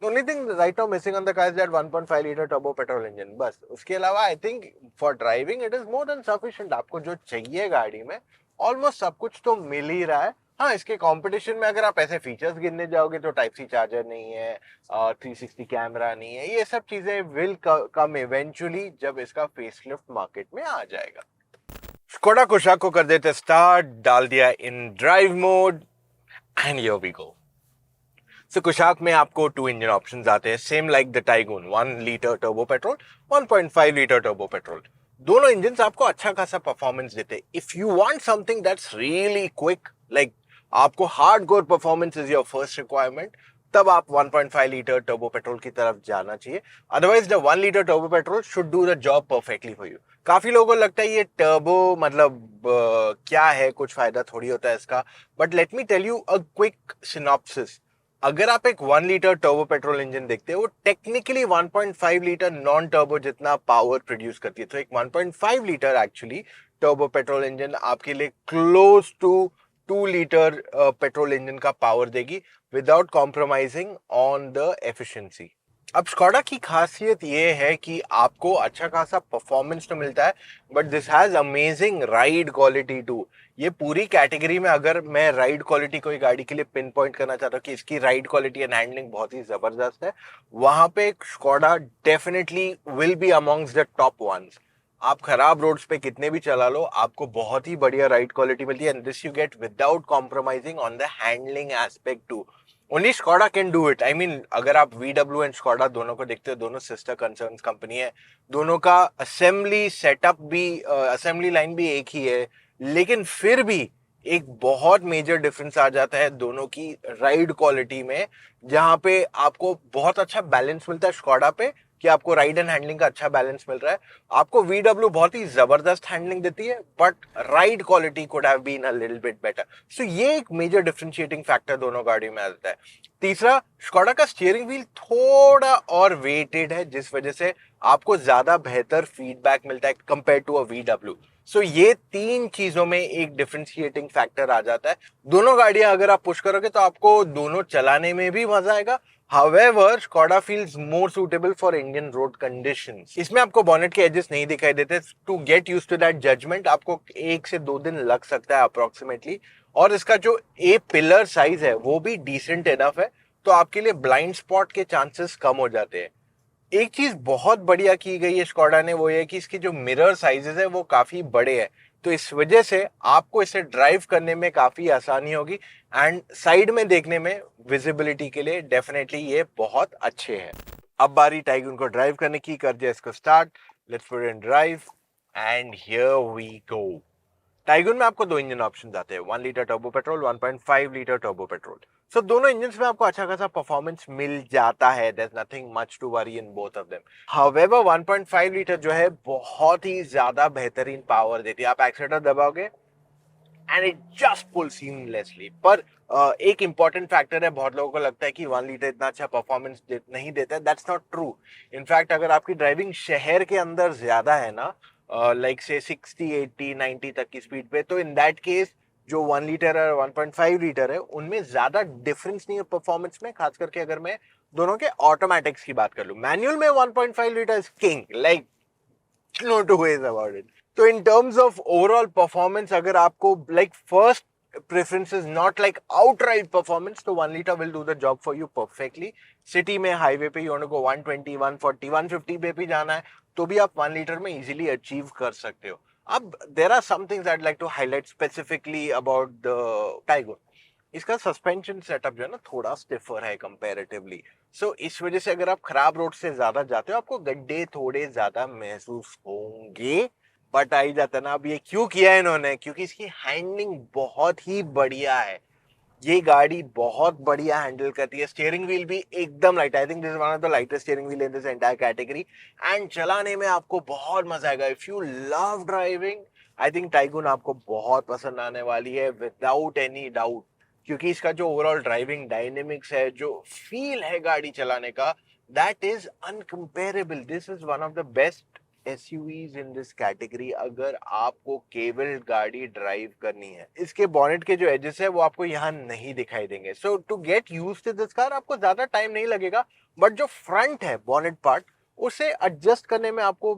The only thing right now missing on the car is that 1.5 liter turbo petrol engine, बस। उसके अलावा I think for driving it is more than sufficient। आपको जो चाहिए गाड़ी में ऑलमोस्ट सब कुछ तो मिल ही रहा है, हाँ, इसके कंपटीशन में अगर आप ऐसे फीचर्स गिनने जाओगे तो टाइप सी चार्जर नहीं है, 360 कैमरा नहीं है, ये सब चीजें विल कम इवेंचुअली जब इसका फेसलिफ्ट मार्केट में आ जाएगा। स्कोडा कुशाक को कर देते स्टार्ट, डाल दिया in drive mode and here we go. So Kushaq में आपको 2 इंजन ऑप्शंस आते हैं, same like the Taigun, 1 litre turbo petrol, 1.5 litre turbo petrol. दोनों इंजन आपको अच्छा खासा परफॉर्मेंस देते हैं। If you want something that's really quick, like आपको hardcore performance is your first requirement, तब आप 1.5 लीटर टर्बो पेट्रोल की तरफ जाना चाहिए। Otherwise the 1 litre turbo petrol should do the job perfectly for you. काफी लोगों को लगता है ये टर्बो मतलब क्या है, कुछ फायदा थोड़ी होता है इसका, but let me tell you a quick synopsis. अगर आप एक 1 लीटर टर्बो पेट्रोल इंजन देखते हैं, वो टेक्निकली 1.5 लीटर नॉन टर्बो जितना पावर प्रोड्यूस करती है। तो एक 1.5 litre actually turbo petrol engine आपके लिए close to 2 litre petrol engine का पावर देगी without compromising on the efficiency. अब स्कोडा की खासियत ये है कि आपको अच्छा खासा परफॉर्मेंस तो मिलता है, but this has amazing ride quality too. ये पूरी कैटेगरी में अगर मैं राइड क्वालिटी कोई गाड़ी के लिए पिन पॉइंट करना चाहता हूँ कि इसकी राइड क्वालिटी एंड हैंडलिंग बहुत ही जबरदस्त है, वहां पे Skoda definitely will be amongst the top ones. आप खराब रोड्स पे कितने भी चला लो, आपको बहुत ही बढ़िया राइड क्वालिटी मिलती है, and this you get without compromising on the handling aspect too. Only Skoda can do it. I mean अगर आप VW एंड स्कोडा दोनों को देखते हो, दोनों सिस्टर कंसर्न्स कंपनी है, दोनों का असेंबली सेटअप भी, असेंबली लाइन भी एक ही है, लेकिन फिर भी एक बहुत मेजर डिफरेंस आ जाता है दोनों की राइड क्वालिटी में, जहां पे आपको बहुत अच्छा बैलेंस मिलता है स्कोडा पे, कि आपको राइड एंड हैंडलिंग का अच्छा बैलेंस मिल रहा है। आपको VW बहुत ही जबरदस्त हैंडलिंग देती है, but ride quality could have been a little bit better. So ये एक मेजर डिफरेंशिएटिंग फैक्टर दोनों गाड़ी में आता है। तीसरा, स्कोडा का स्टीयरिंग व्हील थोड़ा और वेटेड है, जिस वजह से आपको ज्यादा बेहतर फीडबैक मिलता है कंपेयर टू अ VW। सो ये 3 चीजों में एक डिफरेंशिएटिंग फैक्टर आ जाता है। दोनों गाड़ियां अगर आप पुश करोगे तो आपको दोनों चलाने में भी मजा आएगा। However, Skoda feels more suitable for Indian road conditions. इसमें आपको बॉनेट के एजेस नहीं दिखाई देते। To get used to that judgment, आपको 1 से 2 दिन लग सकता है अप्रोक्सीमेटली। और इसका जो ए पिलर साइज है वो भी डिसेंट इनफ है, तो आपके लिए ब्लाइंड स्पॉट के चांसेस कम हो जाते हैं। एक चीज बहुत बढ़िया की गई है स्कोडा ने, वो ये कि इसकी जो मिरर साइजेस है वो काफी बड़े हैं, तो इस वजह से आपको इसे ड्राइव करने में काफी आसानी होगी, एंड साइड में देखने में विजिबिलिटी के लिए डेफिनेटली ये बहुत अच्छे हैं। अब बारी टाइगून को ड्राइव करने की, कर दिया इसको start, let's put in drive and here we go. Taigun में आपको 2 इंजन ऑप्शन आते हैं, 1 litre turbo petrol, 1.5 litre turbo petrol. So दोनों इंजन में आपको अच्छा खासा परफॉर्मेंस मिल जाता है, there is nothing much to worry in both of them. However 1.5 litre जो है बहुत ही ज्यादा बेहतरीन पावर देती है। आप एक्सीलरेटर दबाओगे and it just pull seamlessly. पर एक इंपॉर्टेंट फैक्टर है, बहुत लोगों को लगता है कि 1 लीटर इतना अच्छा परफॉर्मेंस नहीं देता है, दैट्स नॉट ट्रू। इनफैक्ट अगर आपकी ड्राइविंग शहर के अंदर ज्यादा है ना, लाइक से 60 80 90 तक की स्पीड पे, तो इन दैट केस जो 1 लीटर और 1.5 लीटर है उनमें ज्यादा डिफरेंस नहीं है परफॉर्मेंस में, खास करके अगर मैं दोनों के ऑटोमेटिक्स की बात कर लूं। मैनुअल में 1.5 litre is king, like no two ways about it. तो in terms of overall performance, अगर आपको like first preference is not like outright performance, तो 1 liter will do the job for you perfectly. City में highway पे you want to go 120 140 150 पे भी जाना है तो भी आप 1 लीटर में इजीली अचीव कर सकते हो। अब there are some things I'd like to highlight specifically about the Taigun. इसका सस्पेंशन सेटअप जो है ना थोड़ा स्टिफर है कंपैरेटिवली, सो इस वजह से अगर आप खराब रोड से ज्यादा जाते हो आपको गड्ढे थोड़े ज्यादा महसूस होंगे। बट आई जाता ना, अब ये क्यों किया है इन्होंने, क्योंकि इसकी हैंडलिंग बहुत ही बढ़िया है। ये गाड़ी बहुत बढ़िया हैंडल करती है, स्टीयरिंग व्हील भी एकदम light, I think this is one of the lightest steering wheel in this entire category, and चलाने में आपको बहुत मजा आएगा। If you love driving, I think tycoon आपको बहुत पसंद आने वाली है विदाउट एनी डाउट, क्योंकि इसका जो ओवरऑल ड्राइविंग डायनेमिक्स है, जो फील है गाड़ी चलाने का, that is uncomparable. This is one of the best SUVs in this category अगर आपको केवल गाड़ी ड्राइव करनी है। इसके बॉनेट के जो एजेस है वो आपको यहाँ नहीं दिखाई देंगे, so to get used to this car आपको ज्यादा टाइम नहीं लगेगा, बट जो फ्रंट है बॉनेट पार्ट उसे एडजस्ट करने में आपको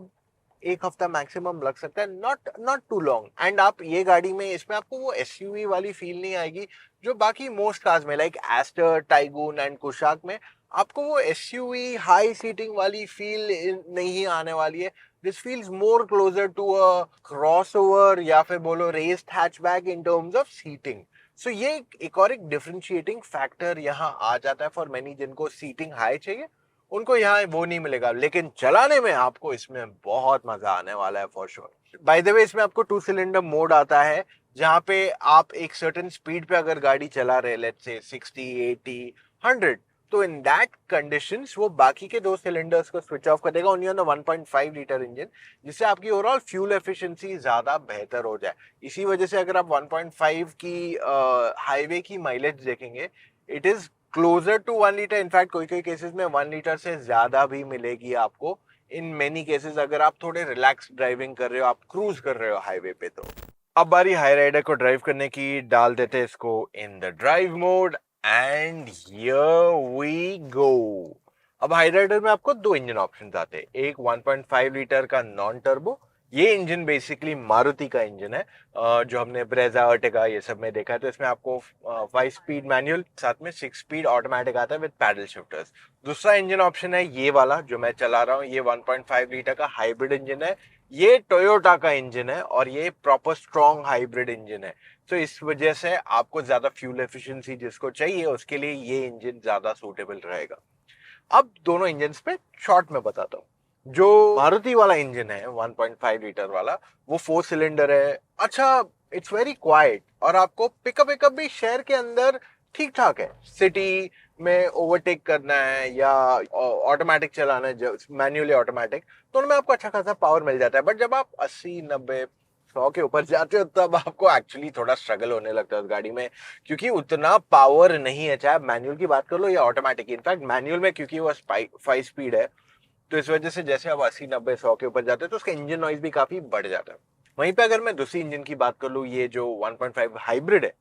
एक हफ्ता मैक्सिमम लग सकता है, not not too long. And आप ये गाड़ी में, इसमें आपको वो एसयूवी वाली फील नहीं आएगी जो बाकी मोस्ट कार्स में like Astor, Taigun and Kushaq में आपको वो एसयूवी हाई सीटिंग वाली फील नहीं आने वाली है। This feels more closer to a crossover या फिर बोलो raised hatchback in terms of seating. So ये एक और एक डिफरेंशिएटिंग फैक्टर यहाँ आ जाता है फॉर मेनी, जिनको सीटिंग हाई चाहिए उनको यहाँ वो नहीं मिलेगा, लेकिन चलाने में आपको इसमें बहुत मजा आने वाला है for sure. By the way, इसमें आपको 2 सिलेंडर मोड आता है जहाँ पे आप एक सर्टेन स्पीड पे अगर गाड़ी चला रहे, लेट्स से 60, 80, 100, तो इन दैट कंडीशंस वो बाकी के 2 सिलेंडर्स को स्विच ऑफ कर देगा only on the 1.5 litre engine, जिससे आपकी ओवरऑल फ्यूल एफिशिएंसी ज्यादा बेहतर हो जाए। इसी वजह से अगर आप 1.5 की हाईवे की माइलेज देखेंगे, it is closer to 1 litre. In fact कोई कोई केसेस में 1 लीटर से ज्यादा भी मिलेगी आपको इन मेनी केसेस, अगर आप थोड़े रिलैक्स ड्राइविंग कर रहे हो, आप क्रूज कर रहे हो हाईवे पे। तो अब बारी हाई राइडर को ड्राइव करने की, डाल देते इसको in the drive mode and here we go. अब हाई राइडर में आपको 2 इंजन ऑप्शंस आते हैं, एक 1.5 लीटर का नॉन टर्बो। ये इंजन बेसिकली मारुति का इंजन है, जो हमने ब्रेजा, अर्टिगा ये सब में देखा है। तो इसमें आपको 5 स्पीड मैनुअल साथ में 6 स्पीड ऑटोमेटिक आता है विद पैडल शिफ्टर्स। दूसरा इंजन ऑप्शन है ये वाला जो मैं चला रहा हूँ, ये 1.5 लीटर का हाइब्रिड इंजन है। ये टोयोटा का इंजन है और ये प्रॉपर स्ट्रॉन्ग हाइब्रिड इंजन है। तो इस वजह से आपको ज्यादा फ्यूल एफिशिएंसी जिसको चाहिए उसके लिए ये इंजन ज्यादा सूटेबल रहेगा। अब दोनों इंजन पे शॉर्ट में बताता हूँ। जो मारुति वाला इंजन है 1.5 लीटर वाला, वो 4 सिलेंडर है। अच्छा, इट्स वेरी क्वाइट और आपको पिकअप पिकअप भी शहर के अंदर ठीक ठाक है। सिटी में ओवरटेक करना है या ऑटोमेटिक चलाना है, मैन्युअली ऑटोमेटिक, तो उनमें आपको अच्छा खासा पावर मिल जाता है। बट जब आप 80, 90, 100 के ऊपर जाते हो तब आपको एक्चुअली थोड़ा स्ट्रगल होने लगता है उस गाड़ी में, क्योंकि उतना पावर नहीं है, चाहे आप मैनुअल की बात कर लो या ऑटोमेटिक। इनफैक्ट मैनुअल में क्योंकि वो 5 स्पीड है, तो इस वजह से जैसे आप 80, 90, 100 के ऊपर जाते हैं तो उसका इंजन नॉइज भी काफी बढ़ जाता है। वहीं पे अगर मैं दूसरी इंजन की बात कर लूँ, ये जो 1.5 हाइब्रिड है,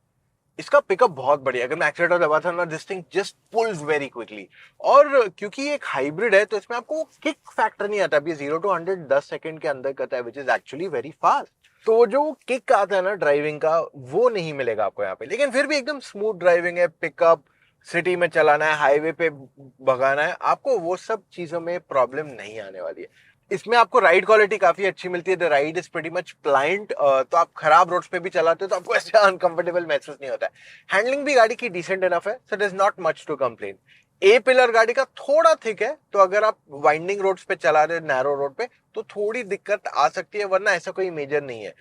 इसका पिकअप बहुत बढ़िया। अगर मैं एक्सीलरेटर दबाता हूं ना, this thing just pulls very quickly. और क्योंकि ये एक हाइब्रिड है तो इसमें आपको किक फैक्टर नहीं आता। अभी 0 to 100 10 सेकंड के अंदर करता है, which is actually very fast. तो जो किक आता है ना ड्राइविंग का, वो नहीं मिलेगा आपको यहाँ पे। लेकिन फिर भी एकदम स्मूथ ड्राइविंग है, पिकअप, सिटी में चलाना है, हाईवे पे भगाना है, आपको वो सब चीजों में प्रॉब्लम नहीं आने वाली है। इसमें आपको राइड क्वालिटी काफी अच्छी मिलती है। The ride is pretty much pliant, तो आप खराब रोड्स पे भी चलाते हो तो आपको ऐसे अनकंफर्टेबल महसूस नहीं होता है। हैंडलिंग भी गाड़ी की डिसेंट इनफ है, so there is not much to complain. A pillar गाड़ी का थोड़ा थिक है, तो अगर आप वाइंडिंग रोड्स पे चला रहे हो, नैरो रोड पे, तो थोड़ी दिक्कत आ सकती है, वरना ऐसा कोई मेजर नहीं है।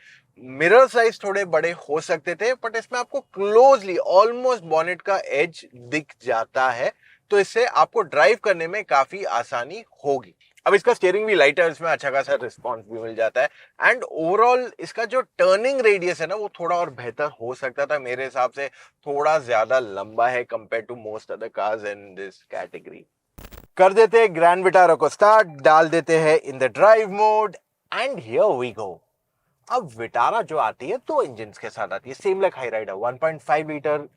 मिरर साइज थोड़े बड़े हो सकते थे, बट इसमें आपको क्लोजली ऑलमोस्ट बॉनेट का एज दिख जाता है, तो इससे आपको ड्राइव करने में काफी आसानी होगी। अब इसका स्टीयरिंग भी लाइट है, इसमें अच्छा खासा रिस्पॉन्स भी मिल जाता है। एंड ओवरऑल इसका जो टर्निंग रेडियस है ना, वो थोड़ा और बेहतर हो सकता था मेरे हिसाब से। थोड़ा ज्यादा लंबा है compare to most other cars in this category. कर देते हैं ग्रैंड विटारा को स्टार्ट, डाल देते हैं in the drive mode and here we go. अब विटारा जो आती है 2 इंजन के साथ आती है, same like Hyryder. 1.5 litre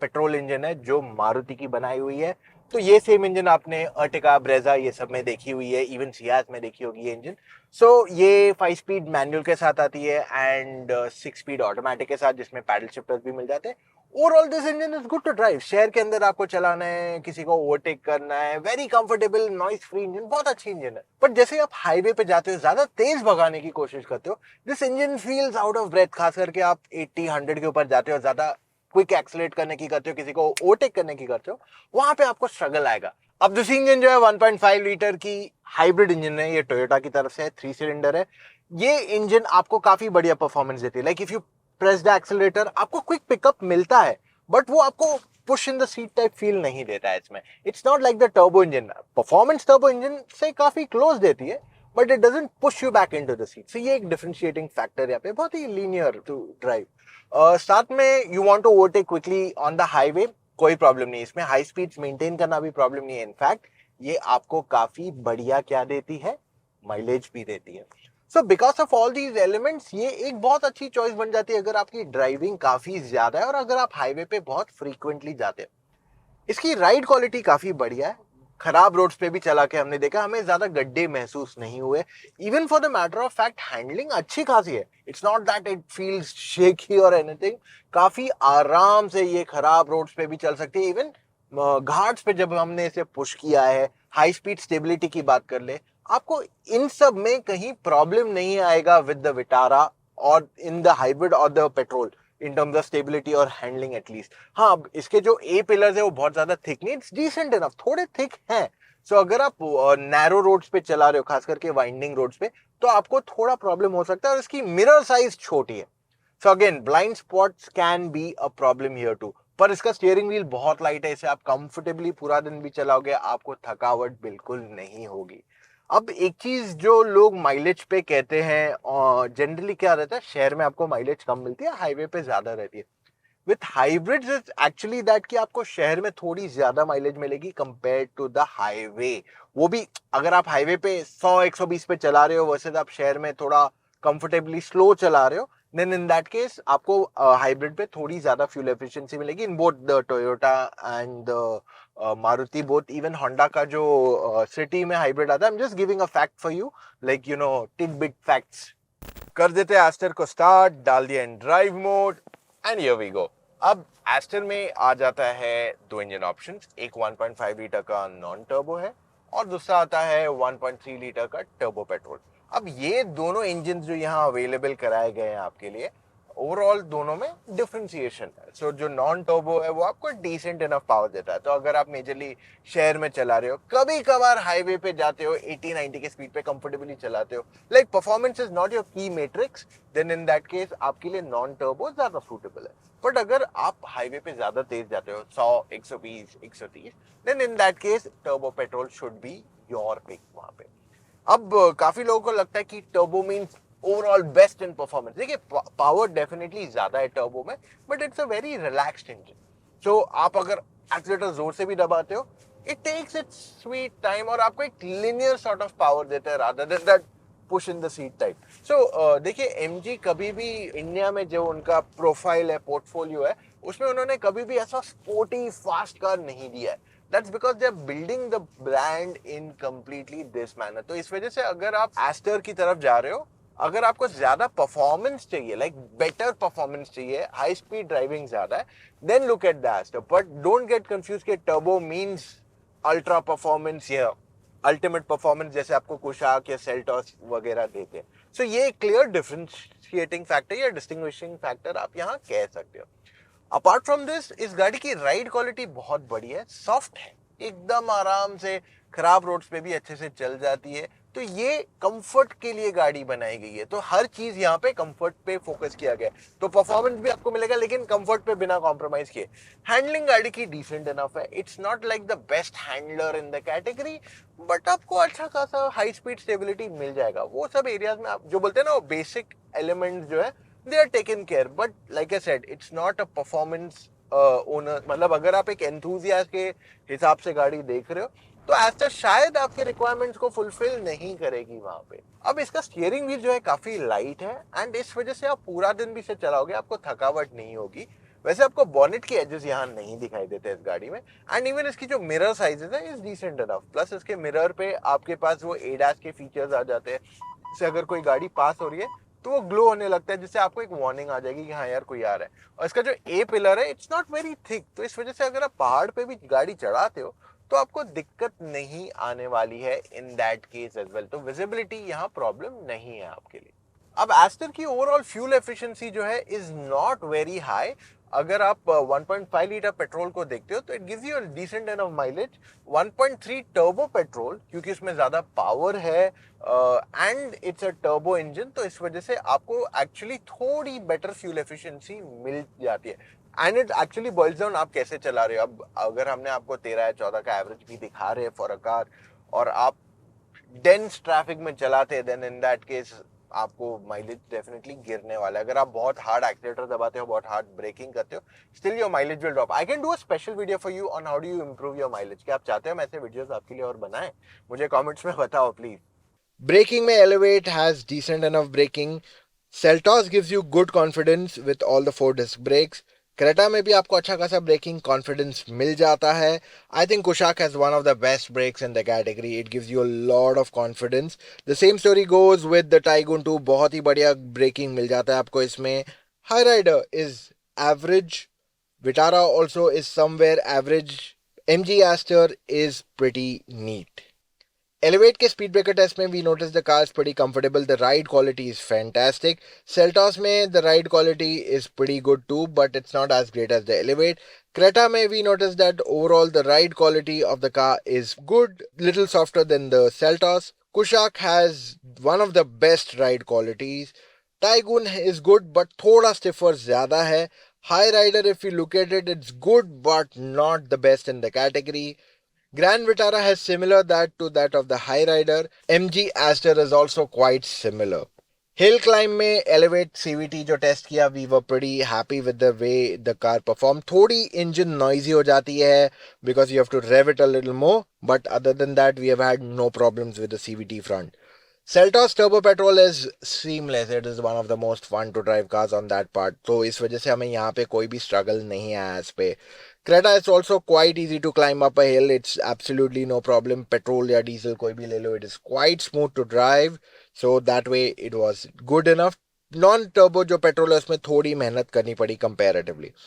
petrol engine है जो मारुति की बनाई हुई है। तो ये सेम इंजन आपने अर्टिगा, ब्रेजा ये सब में देखी हुई है, इवन सियाज में देखी होगी ये इंजन। सो ये 5 स्पीड मैनुअल के साथ आती है एंड 6 स्पीड ऑटोमेटिक के साथ, जिसमें पैडल शिफ्टर्स भी मिल जाते हैं। Overall this engine is good to drive. शहर के अंदर आपको चलाना है, किसी को ओवरटेक करना है, very comfortable, noise free engine, बहुत अच्छी इंजन है। बट जैसे आप हाईवे पे जाते हो, ज्यादा तेज भगाने की कोशिश करते हो, this engine feels out of breath. खास करके आप 80, 100 के ऊपर जाते हो, ज्यादा क्विक एक्सलेट करने की करते हो, किसी को ओवरटेक करने की करते हो, वहां पे आपको स्ट्रगल आएगा। अब दूसरी इंजन जो है 1.5 लीटर की हाइब्रिड इंजन है, ये टोयोटा की तरफ से है, 3 सिलेंडर है। ये इंजन आपको काफी बढ़िया परफॉर्मेंस देती है। Like if you press the accelerator, आपको क्विक पिकअप मिलता है, बट वो आपको push in the seat type feel नहीं देता है इसमें। It's not like the turbo engine. Performance turbo engine से काफी क्लोज देती है, but it doesn't push you back into the seat. So ये एक डिफरेंशिएटिंग फैक्टर यहाँ पे, बहुत ही लीनियर टू ड्राइव। साथ में you want to overtake quickly on the highway, कोई प्रॉब्लम नहीं। इसमें हाई स्पीड्स मेंटेन करना भी प्रॉब्लम नहीं है। इनफैक्ट ये आपको काफी बढ़िया क्या देती है, माइलेज भी देती है। So because of all these elements ये एक बहुत अच्छी चॉइस बन जाती है अगर आपकी ड्राइविंग काफी ज्यादा है और अगर आप हाईवे पे बहुत फ्रीक्वेंटली जाते हैं। इसकी राइड क्वालिटी काफी बढ़िया है, खराब रोड्स पे भी चला के हमने देखा, हमें ज्यादा गड्ढे महसूस नहीं हुए. Even for the matter of fact handling अच्छी खासी है. It's not that it feels shaky और एनीथिंग. काफी आराम से ये खराब रोड्स पे भी चल सकती है. इवन घाट्स पे जब हमने इसे पुश किया है, हाई स्पीड स्टेबिलिटी की बात कर ले, आपको इन सब में कहीं प्रॉब्लम नहीं आएगा विद द विटारा और इन द हाइब्रिड और the petrol in terms of stability और हैंडलिंग एटलीस्ट. हाँ, अब इसके जो ए पिलर्स है वो बहुत ज्यादा थिक नहीं, इट्स डिसेंट इनफ, थोड़े थिक हैं. सो अगर आप नैरो रोड्स पे चला रहे हो, खास करके वाइंडिंग रोड्स पे, तो आपको थोड़ा प्रॉब्लम हो सकता है. और इसकी मिरर साइज छोटी है. So again blind spots can be a problem here too. पर इसका स्टीयरिंग व्हील बहुत लाइट है, इसे आप कंफर्टेबली पूरा दिन भी चलाओगे, आपको थकावट बिल्कुल नहीं होगी. अब एक चीज जो लोग माइलेज पे कहते हैं, और जनरली क्या रहता है, शहर में आपको माइलेज कम मिलती है, हाईवे पे ज्यादा रहती है. With hybrids it's actually that कि आपको शहर में थोड़ी ज्यादा माइलेज मिलेगी कंपेयर टू द हाईवे. वो भी अगर आप हाईवे पे 100-120 पे चला रहे हो वर्सेस आप शहर में थोड़ा कंफर्टेबली स्लो चला रहे हो, देन इन दैट केस आपको हाइब्रिड पे थोड़ी ज्यादा फ्यूल एफिशिएंसी मिलेगी. In both the Toyota and Maruti, both, even Honda का जो सिटी में हाइब्रिड आता है. I am just giving a fact for you, like you know, tidbit facts. कर देते हैं एस्टर को स्टार्ट, डाल दिया in drive mode and here we go. अब एस्टर में आ जाता है दो इंजन ऑप्शंस. एक 1.5 लीटर का नॉन टर्बो है और दूसरा आता है 1.3 लीटर का टर्बो पेट्रोल. अब ये दोनों इंजन जो यहाँ अवेलेबल कराए गए हैं आपके लिए, ओवरऑल दोनों में डिफरेंशिएशन है. सो जो नॉन टर्बो है वो आपको डिसेंट इनफ पावर देता है. तो अगर आप मेजरली शहर में चला रहे हो, कभी कभार हाईवे पे जाते हो, 80-90 के स्पीड पे कंफर्टेबली चलाते हो, like performance is not your key matrix, then in that case आपके लिए नॉन टर्बो ज्यादा सूटेबल है. बट अगर आप हाईवे पे ज्यादा तेज जाते हो, 100, 120, 130, then in that case turbo petrol should be your pick वहां पे. अब काफी लोगों को लगता है कि turbo means overall best in performance. देखिए, पावर डेफिनेटली ज्यादा है टर्बो में, but it's a very relaxed engine. So आप अगर एक्सीलरेटर जोर से भी दबाते हो, it takes its sweet time और आपको एक लिनियर सॉर्ट ऑफ पावर देता है rather than that push in the seat type. So देखिए, एमजी कभी भी इंडिया में जो उनका प्रोफाइल है, पोर्टफोलियो है, उसमें उन्होंने कभी भी ऐसा स्पोर्टी फास्ट कार नहीं दिया है. That's because they are building the brand in completely this manner. तो इस वजह से अगर आप एस्टर की तरफ जा रहे हो, अगर आपको ज्यादा परफॉर्मेंस चाहिए, लाइक बेटर परफॉर्मेंस चाहिए, हाई स्पीड ड्राइविंग ज्यादा है, then look at the Astor. But don't get confuse कि टर्बो मींस अल्ट्रा परफॉर्मेंस या अल्टीमेट परफॉर्मेंस जैसे आपको कुशाक या सेल्टॉस वगैरह देते हैं. सो ये क्लियर डिफरेंशिएटिंग फैक्टर या डिस्टिंग्विशिंग फैक्टर आप यहाँ कह सकते हो. अपार्ट फ्रॉम दिस, इस गाड़ी की राइड क्वालिटी बहुत बढ़िया है, सॉफ्ट है, एकदम आराम से खराब रोड्स पे भी अच्छे से चल जाती है. तो ये कंफर्ट के लिए गाड़ी बनाई गई है. तो हर चीज यहाँ पे कंफर्ट पे फोकस किया गया है. तो परफॉर्मेंस भी आपको मिलेगा लेकिन कंफर्ट पे बिना कॉम्प्रोमाइज किए. हैंडलिंग गाड़ी की डिसेंट इनफ है. It's not like the best handler in the category, but आपको अच्छा खासा हाई स्पीड स्टेबिलिटी मिल जाएगा. वो सब एरियाज में आप जो बोलते हैं ना, वो बेसिक एलिमेंट्स जो है, they are taken care. But like I said, it's not a performance owner. मतलब अगर आप एक enthusiast के हिसाब से गाड़ी देख रहे हो, तो एस्टर शायद आपके रिक्वायरमेंट्स को फुलफिल नहीं करेगी वहां पे. अब इसका स्टीयरिंग व्हील जो है काफी लाइट है एंड इस वजह से आप पूरा दिन भी इसे चलाओगे, आपको थकावट नहीं होगी. वैसे आपको बॉनेट के एजेस यहाँ नहीं दिखाई देते इस गाड़ी में. एंड इवन इसकी जो मिरर साइजेस है इज डिसेंट इनफ. प्लस इसके मिरर पे आपके पास वो एडास के फीचर्स आ जाते हैं. जैसे अगर कोई गाड़ी पास हो रही है तो वो ग्लो होने लगता है, जिससे आपको एक वार्निंग आ जाएगी कि हाँ यार कोई आ रहा है. और इसका जो ए पिलर है, इट्स नॉट वेरी थिक, तो इस वजह से अगर आप पहाड़ पे भी गाड़ी चढ़ाते हो तो आपको दिक्कत नहीं आने वाली है in that case as well. तो विजिबिलिटी यहाँ प्रॉब्लम नहीं है आपके लिए. अब एस्टर की ओवरऑल फ्यूल एफिशिएंसी जो है इज नॉट वेरी हाई. अगर आप 1.5 लीटर पेट्रोल को देखते हो तो it gives you a decent enough mileage. 1.3 turbo petrol, क्योंकि उसमें ज्यादा पावर है and it's a turbo engine, तो इस वजह से आपको एक्चुअली थोड़ी बेटर फ्यूल एफिशिएंसी मिल जाती है. And it actually boils down आप कैसे चला रहे हो. अब अगर हमने आपको 13 या 14 का एवरेज भी दिखा रहे हैं फॉर अ कार और आप डेंस ट्रैफिक में चलाते हैं, देन इन दैट केस आपको माइलेज डेफिनेटली गिरने वाला है. अगर आप बहुत हार्ड एक्सीलरेटर दबाते हो, बहुत हार्ड ब्रेकिंग करते हो, still your mileage will drop. I can do a special video for you on how do you improve your mileage. क्या आप चाहते हो मैं ऐसे वीडियोस आपके लिए और बनाएं? मुझे कमेंट्स में बताओ प्लीज. Braking में Elevate has decent enough braking. Seltos gives you good confidence with all the 4 disc brakes. Creta में भी आपको अच्छा खासा ब्रेकिंग कॉन्फिडेंस मिल जाता है. I think Kushaq has one of the best brakes in the category. It gives you a lot of confidence. The same story goes with the Taigun 2. बहुत ही बढ़िया ब्रेकिंग मिल जाता है आपको इसमें. Hyryder is average. Vitara also is somewhere average. MG Aster is pretty neat. Elevate के speed breaker test में we noticed the car is pretty comfortable. The ride quality is fantastic. Seltos में the ride quality is pretty good too, but it's not as great as the Elevate. Creta में we noticed that overall the ride quality of the car is good, little softer than the Seltos. Kushaq has one of the best ride qualities. Taigun is good, but थोड़ा stiffer ज़्यादा है. High Rider, if you look at it, it's good, but not the best in the category. Grand Vitara has similar that of the High Rider. MG Aster is also quite similar. Hill climb में Elevate CVT जो test किया, we were pretty happy with the way the car performed. थोड़ी engine noisy हो जाती है because you have to rev it a little more, but other than that we have had no problems with the CVT front. Seltos Turbo Petrol is seamless. It is one of the most fun to drive cars on that part. तो इस वजह से हमें यहाँ पे कोई भी struggle नहीं आया इस पे. Creta is also quite easy to climb up a hill. It's absolutely no problem. Petrol या diesel कोई भी ले लो. It is quite smooth to drive. So that way it was good enough. Non-turbo जो petrol है उसमें थोड़ी मेहनत करनी पड़ी comparatively.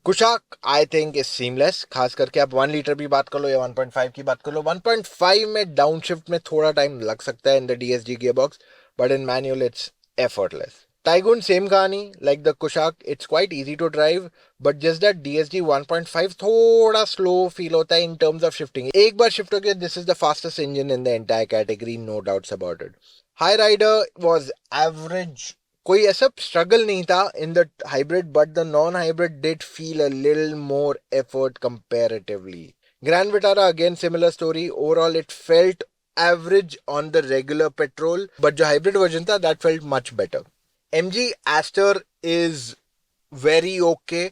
Kushaq I think is seamless. खास करके आप 1 लीटर भी बात कर लो या 1.5 की बात कर लो. 1.5 में डाउन शिफ्ट में थोड़ा टाइम लग सकता है in the DSG gear box, but in manual it's effortless. Taigun same कहानी. Like the Kushaq it's quite easy to drive, but just that DSG 1.5 थोड़ा स्लो फील होता है इन टर्म्स ऑफ शिफ्टिंग. एक बार शिफ्ट हो गया, this is the fastest engine in the entire category, no doubts about it. Hyryder was average. कोई ऐसा struggle नहीं था in the hybrid, but the non hybrid did feel a little more effort comparatively. Grand Vitara again similar story. Overall it felt average on the regular petrol, but जो hybrid version था that felt much better. MG Astor is very okay.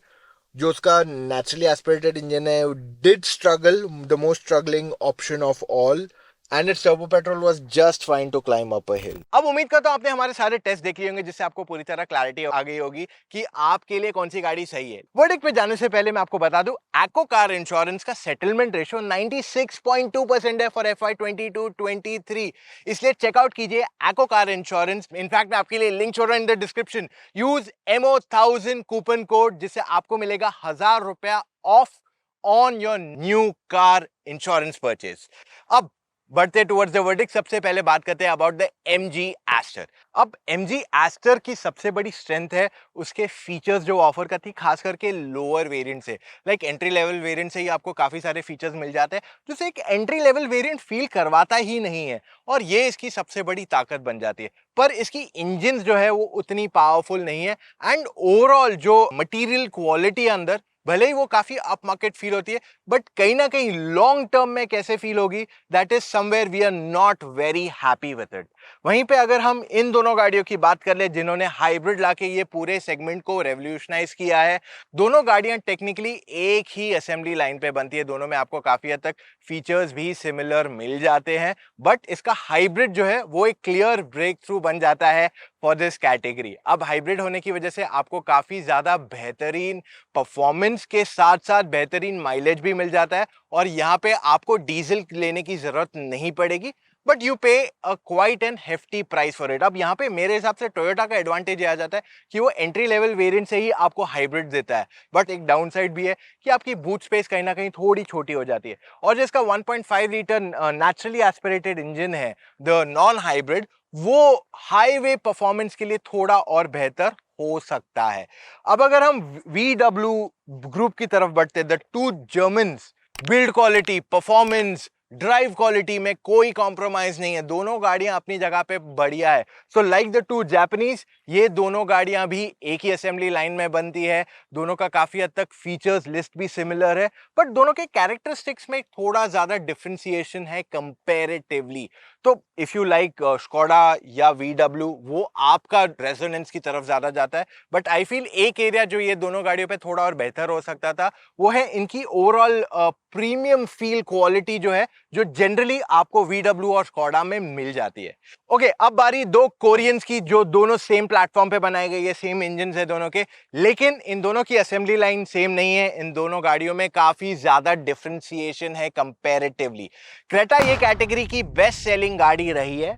जो उसका naturally aspirated engine है did struggle, the most struggling option of all. And its turbo petrol was just fine to climb up a hill. अब उम्मीद करता हूं आपने हमारे सारे टेस्ट देखे होंगे, जिससे आपको पूरी तरह क्लैरिटी आ गई होगी कि आपके लिए कौन सी गाड़ी सही है. वर्डिक्ट पे जाने से पहले मैं आपको बता दूं, ACO कार इंश्योरेंस का सेटलमेंट रेशियो 96.2% है फॉर FY 22-23. इसलिए चेकआउट कीजिए ACO कार इंश्योरेंस. इनफैक्ट मैं आपके लिए लिंक छोड़ रहा हूं in the description. Use MO1000 coupon code, जिससे आपको मिलेगा 1000 रुपया of on your new car insurance purchase. अब बढ़ते टुवर्ड्स द वर्डिक्ट. सबसे पहले बात करते हैं अबाउट द MG एस्टर. अब MG एस्टर की सबसे बड़ी स्ट्रेंथ है उसके फीचर्स जो ऑफर करती, खास करके लोअर वेरिएंट से. लाइक एंट्री लेवल वेरिएंट से ही आपको काफी सारे फीचर्स मिल जाते हैं, जो एक एंट्री लेवल वेरिएंट फील करवाता ही नहीं है, और ये इसकी सबसे बड़ी ताकत बन जाती है. पर इसकी इंजन जो है वो उतनी पावरफुल नहीं है, एंड ओवरऑल जो मटीरियल क्वालिटी अंदर भले ही वो काफी अप मार्केट फील होती है, बट कहीं ना कहीं लॉन्ग टर्म में कैसे फील होगी, that is somewhere we are not very happy with it. वहीं पे अगर हम इन दोनों गाड़ियों की बात कर ले जिन्होंने हाइब्रिड लाके ये पूरे सेगमेंट को रेवोल्यूशनाइज किया है, दोनों गाड़ियां टेक्निकली एक ही असेंबली लाइन पे बनती है. दोनों में आपको काफी हद तक फीचर्स भी सिमिलर मिल जाते हैं, बट इसका हाइब्रिड जो है वो एक क्लियर ब्रेक थ्रू बन जाता है फॉर दिस कैटेगरी. अब हाइब्रिड होने की वजह से आपको काफी ज्यादा बेहतरीन परफॉर्मेंस के साथ साथ बेहतरीन माइलेज भी मिल जाता है, और यहाँ पे आपको डीजल लेने की जरूरत नहीं पड़ेगी, but you pay a quite and hefty price for it. अब यहाँ पे मेरे हिसाब से टोयोटा का एडवांटेज आ जाता है कि वो एंट्री लेवल वेरिएंट से ही आपको हाइब्रिड देता है, बट एक डाउन साइड भी है कि आपकी बूट स्पेस कहीं ना कहीं थोड़ी छोटी हो जाती है. और जिसका 1.5 लीटर नेचुरली एस्पिरेटेड इंजन है द नॉन हाइब्रिड, वो हाईवे परफॉर्मेंस के लिए थोड़ा और बेहतर हो सकता है. अब अगर हम VW ग्रुप की तरफ बढ़ते, the two Germans, build quality, performance, drive quality में कोई कॉम्प्रोमाइज नहीं है. दोनों गाड़ियां अपनी जगह पे बढ़िया है. So like the two Japanese, ये दोनों गाड़ियां भी एक ही असेंबली लाइन में बनती है. दोनों का काफी हद तक फीचर्स लिस्ट भी सिमिलर है, बट दोनों के कैरेक्टरिस्टिक्स में थोड़ा ज्यादा डिफरेंशिएशन है कंपैरेटिवली. तो इफ यू लाइक स्कोडा या VW, वो आपका रेजोनेंस की तरफ ज्यादा जाता है, बट आई फील एक एरिया जो ये दोनों गाड़ियों पे थोड़ा और बेहतर हो सकता था वो है इनकी ओवरऑल प्रीमियम फील क्वालिटी जो है, जो जनरली आपको VW और स्कोडा में मिल जाती है। ओके, अब बारी दो कोरियंस की जो दोनों सेम प्लेटफॉर्म पे बनाई गई है, सेम इंजन है दोनों के, लेकिन इन दोनों की असेंबली लाइन सेम नहीं है। इन दोनों गाड़ियों में काफी ज्यादा डिफरेंशिएशन है कंपैरेटिवली। क्रेटा ये कैटेगरी की बेस्ट सेलिंग गाड़ी रही है,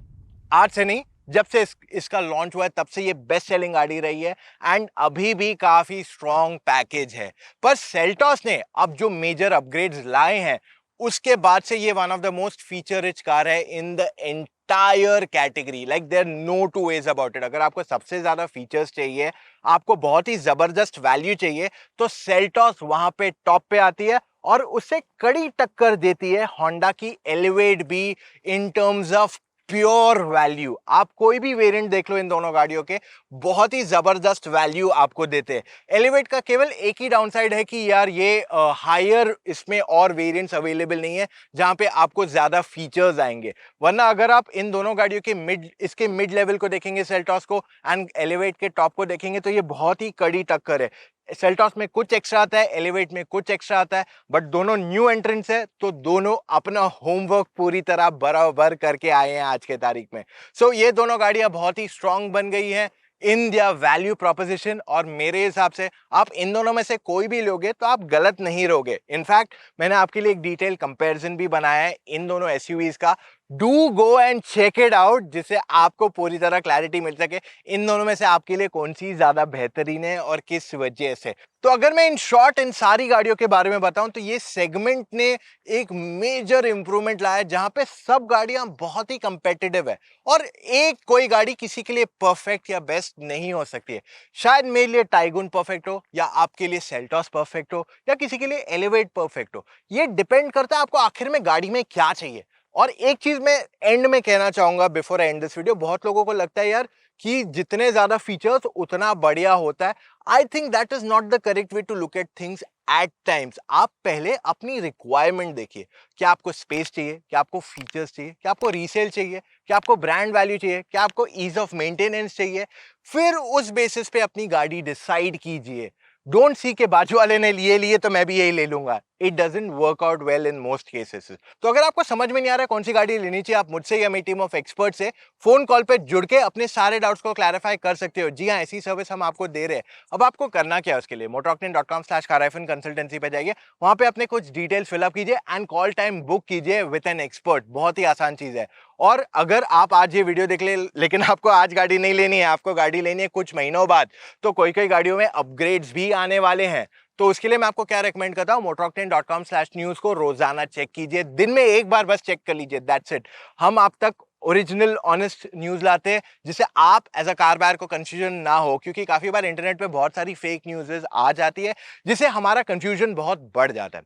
आज से नहीं, जब से इसका लॉन्च हुआ है तब से ये बेस्ट सेलिंग गाड़ी रही है, एंड अभी भी काफी स्ट्रॉन्ग पैकेज है। पर सेल्टॉस ने अब जो मेजर अपग्रेड्स लाए हैं उसके बाद से ये one of the most feature rich car है in the entire category. Like there no two ways about it. अगर आपको सबसे ज्यादा फीचर्स चाहिए, आपको बहुत ही जबरदस्त वैल्यू चाहिए, तो सेल्टॉस वहां पे टॉप पे आती है, और उससे कड़ी टक्कर देती है होंडा की एलिवेट भी इन टर्म्स ऑफ प्योर वैल्यू। आप कोई भी वेरिएंट देख लो इन दोनों गाड़ियों के, बहुत ही जबरदस्त वैल्यू आपको देते हैं। एलिवेट का केवल एक ही डाउनसाइड है कि यार ये हायर इसमें और वेरिएंट्स अवेलेबल नहीं है जहां पे आपको ज्यादा फीचर्स आएंगे, वरना अगर आप इन दोनों गाड़ियों के इसके मिड लेवल को देखेंगे सेल्टॉस को, एंड एलिवेट के टॉप को देखेंगे, तो ये बहुत ही कड़ी टक्कर है। सेल्टॉस में कुछ एक्स्ट्रा आता है, एलिवेट में कुछ एक्स्ट्रा आता है, बट दोनों न्यू एंट्रेंट्स है, तो दोनों अपना होमवर्क पूरी तरह बराबर करके आए हैं आज के तारीख में। सो ये दोनों गाड़ियां बहुत ही स्ट्रांग बन गई हैं इन दियर वैल्यू प्रोपोजिशन, और मेरे हिसाब से आप इन दोनों में से कोई भी लोगे तो आप गलत नहीं रहोगे। इनफैक्ट मैंने आपके लिए एक डिटेल कंपैरिजन भी बनाया है इन दोनों एसयूवीज का, do go and check it out, जिससे आपको पूरी तरह क्लैरिटी मिल सके इन दोनों में से आपके लिए कौन सी ज्यादा बेहतरीन है और किस वजह से। तो अगर मैं इन शॉर्ट इन सारी गाड़ियों के बारे में बताऊं तो ये सेगमेंट ने एक मेजर इंप्रूवमेंट लाया, जहां पे सब गाड़ियां बहुत ही कंपेटिटिव है, और एक कोई गाड़ी किसी के लिए परफेक्ट या बेस्ट नहीं हो सकती है। शायद मेरे लिए टाइगुन परफेक्ट हो, या आपके लिए सेल्टॉस परफेक्ट हो, या किसी के लिए एलिवेट परफेक्ट हो। ये डिपेंड करता है आपको आखिर में गाड़ी में क्या चाहिए। और एक चीज मैं एंड में कहना चाहूंगा बिफोर एंड दिस वीडियो, बहुत लोगों को लगता है यार कि जितने ज्यादा फीचर्स उतना बढ़िया होता है। I think that is not the correct way to look at things at times. आप पहले अपनी रिक्वायरमेंट देखिए, क्या आपको स्पेस चाहिए, क्या आपको फीचर्स चाहिए, क्या आपको रीसेल चाहिए, क्या आपको ब्रांड वैल्यू चाहिए, क्या आपको ईज ऑफ मेंटेनेंस चाहिए, फिर उस बेसिस पे अपनी गाड़ी डिसाइड कीजिए। डोंट सी के बाजू वाले ने लिए तो मैं भी यही ले लूंगा। It doesn't work out well in most cases. तो अगर आपको समझ में नहीं आ रहा है कौन सी गाड़ी लेनी चाहिए, आप मुझसे या मेरी टीम ऑफ एक्सपर्ट से फोन कॉल पे जुड़ के अपने सारे डाउट्स को क्लैरिफाई कर सकते हो। जी हाँ, ऐसी सर्विस हम आपको दे रहे हैं। अब आपको करना क्या है उसके लिए, motoroctane.com/car-consultancy पे जाइए, वहां पे अपने कुछ डिटेल्स फिलअप कीजिए एंड कॉल टाइम बुक कीजिए विद एन एक्सपर्ट। बहुत ही आसान चीज है। और अगर आप आज ये वीडियो देख ले, लेकिन आपको आज गाड़ी नहीं लेनी है, आपको गाड़ी लेनी है कुछ महीनों बाद, तो कोई कोई गाड़ियों में अपग्रेड्स भी आने वाले हैं, तो उसके लिए मैं आपको क्या रेकमेंड करता हूं, motoroctane.com/news को रोजाना चेक कीजिए, दिन में एक बार बस चेक कर लीजिए, दैट्स इट। हम आप तक ओरिजिनल ऑनेस्ट न्यूज लाते हैं, जिससे आप एज अ कार बायर को कंफ्यूजन ना हो, क्योंकि काफी बार इंटरनेट पे बहुत सारी फेक न्यूज़ आ जाती है, जिससे हमारा कंफ्यूजन बहुत बढ़ जाता है।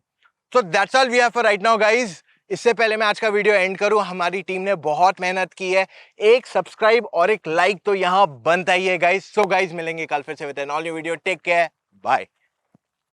So that's all we have for right now guys. इससे पहले मैं आज का वीडियो एंड करूं, हमारी टीम ने बहुत मेहनत की है, एक सब्सक्राइब और एक लाइक तो यहां बनता ही है गाइज। सो गाइज, मिलेंगे कल फिर से with an all new video. Take care, bye.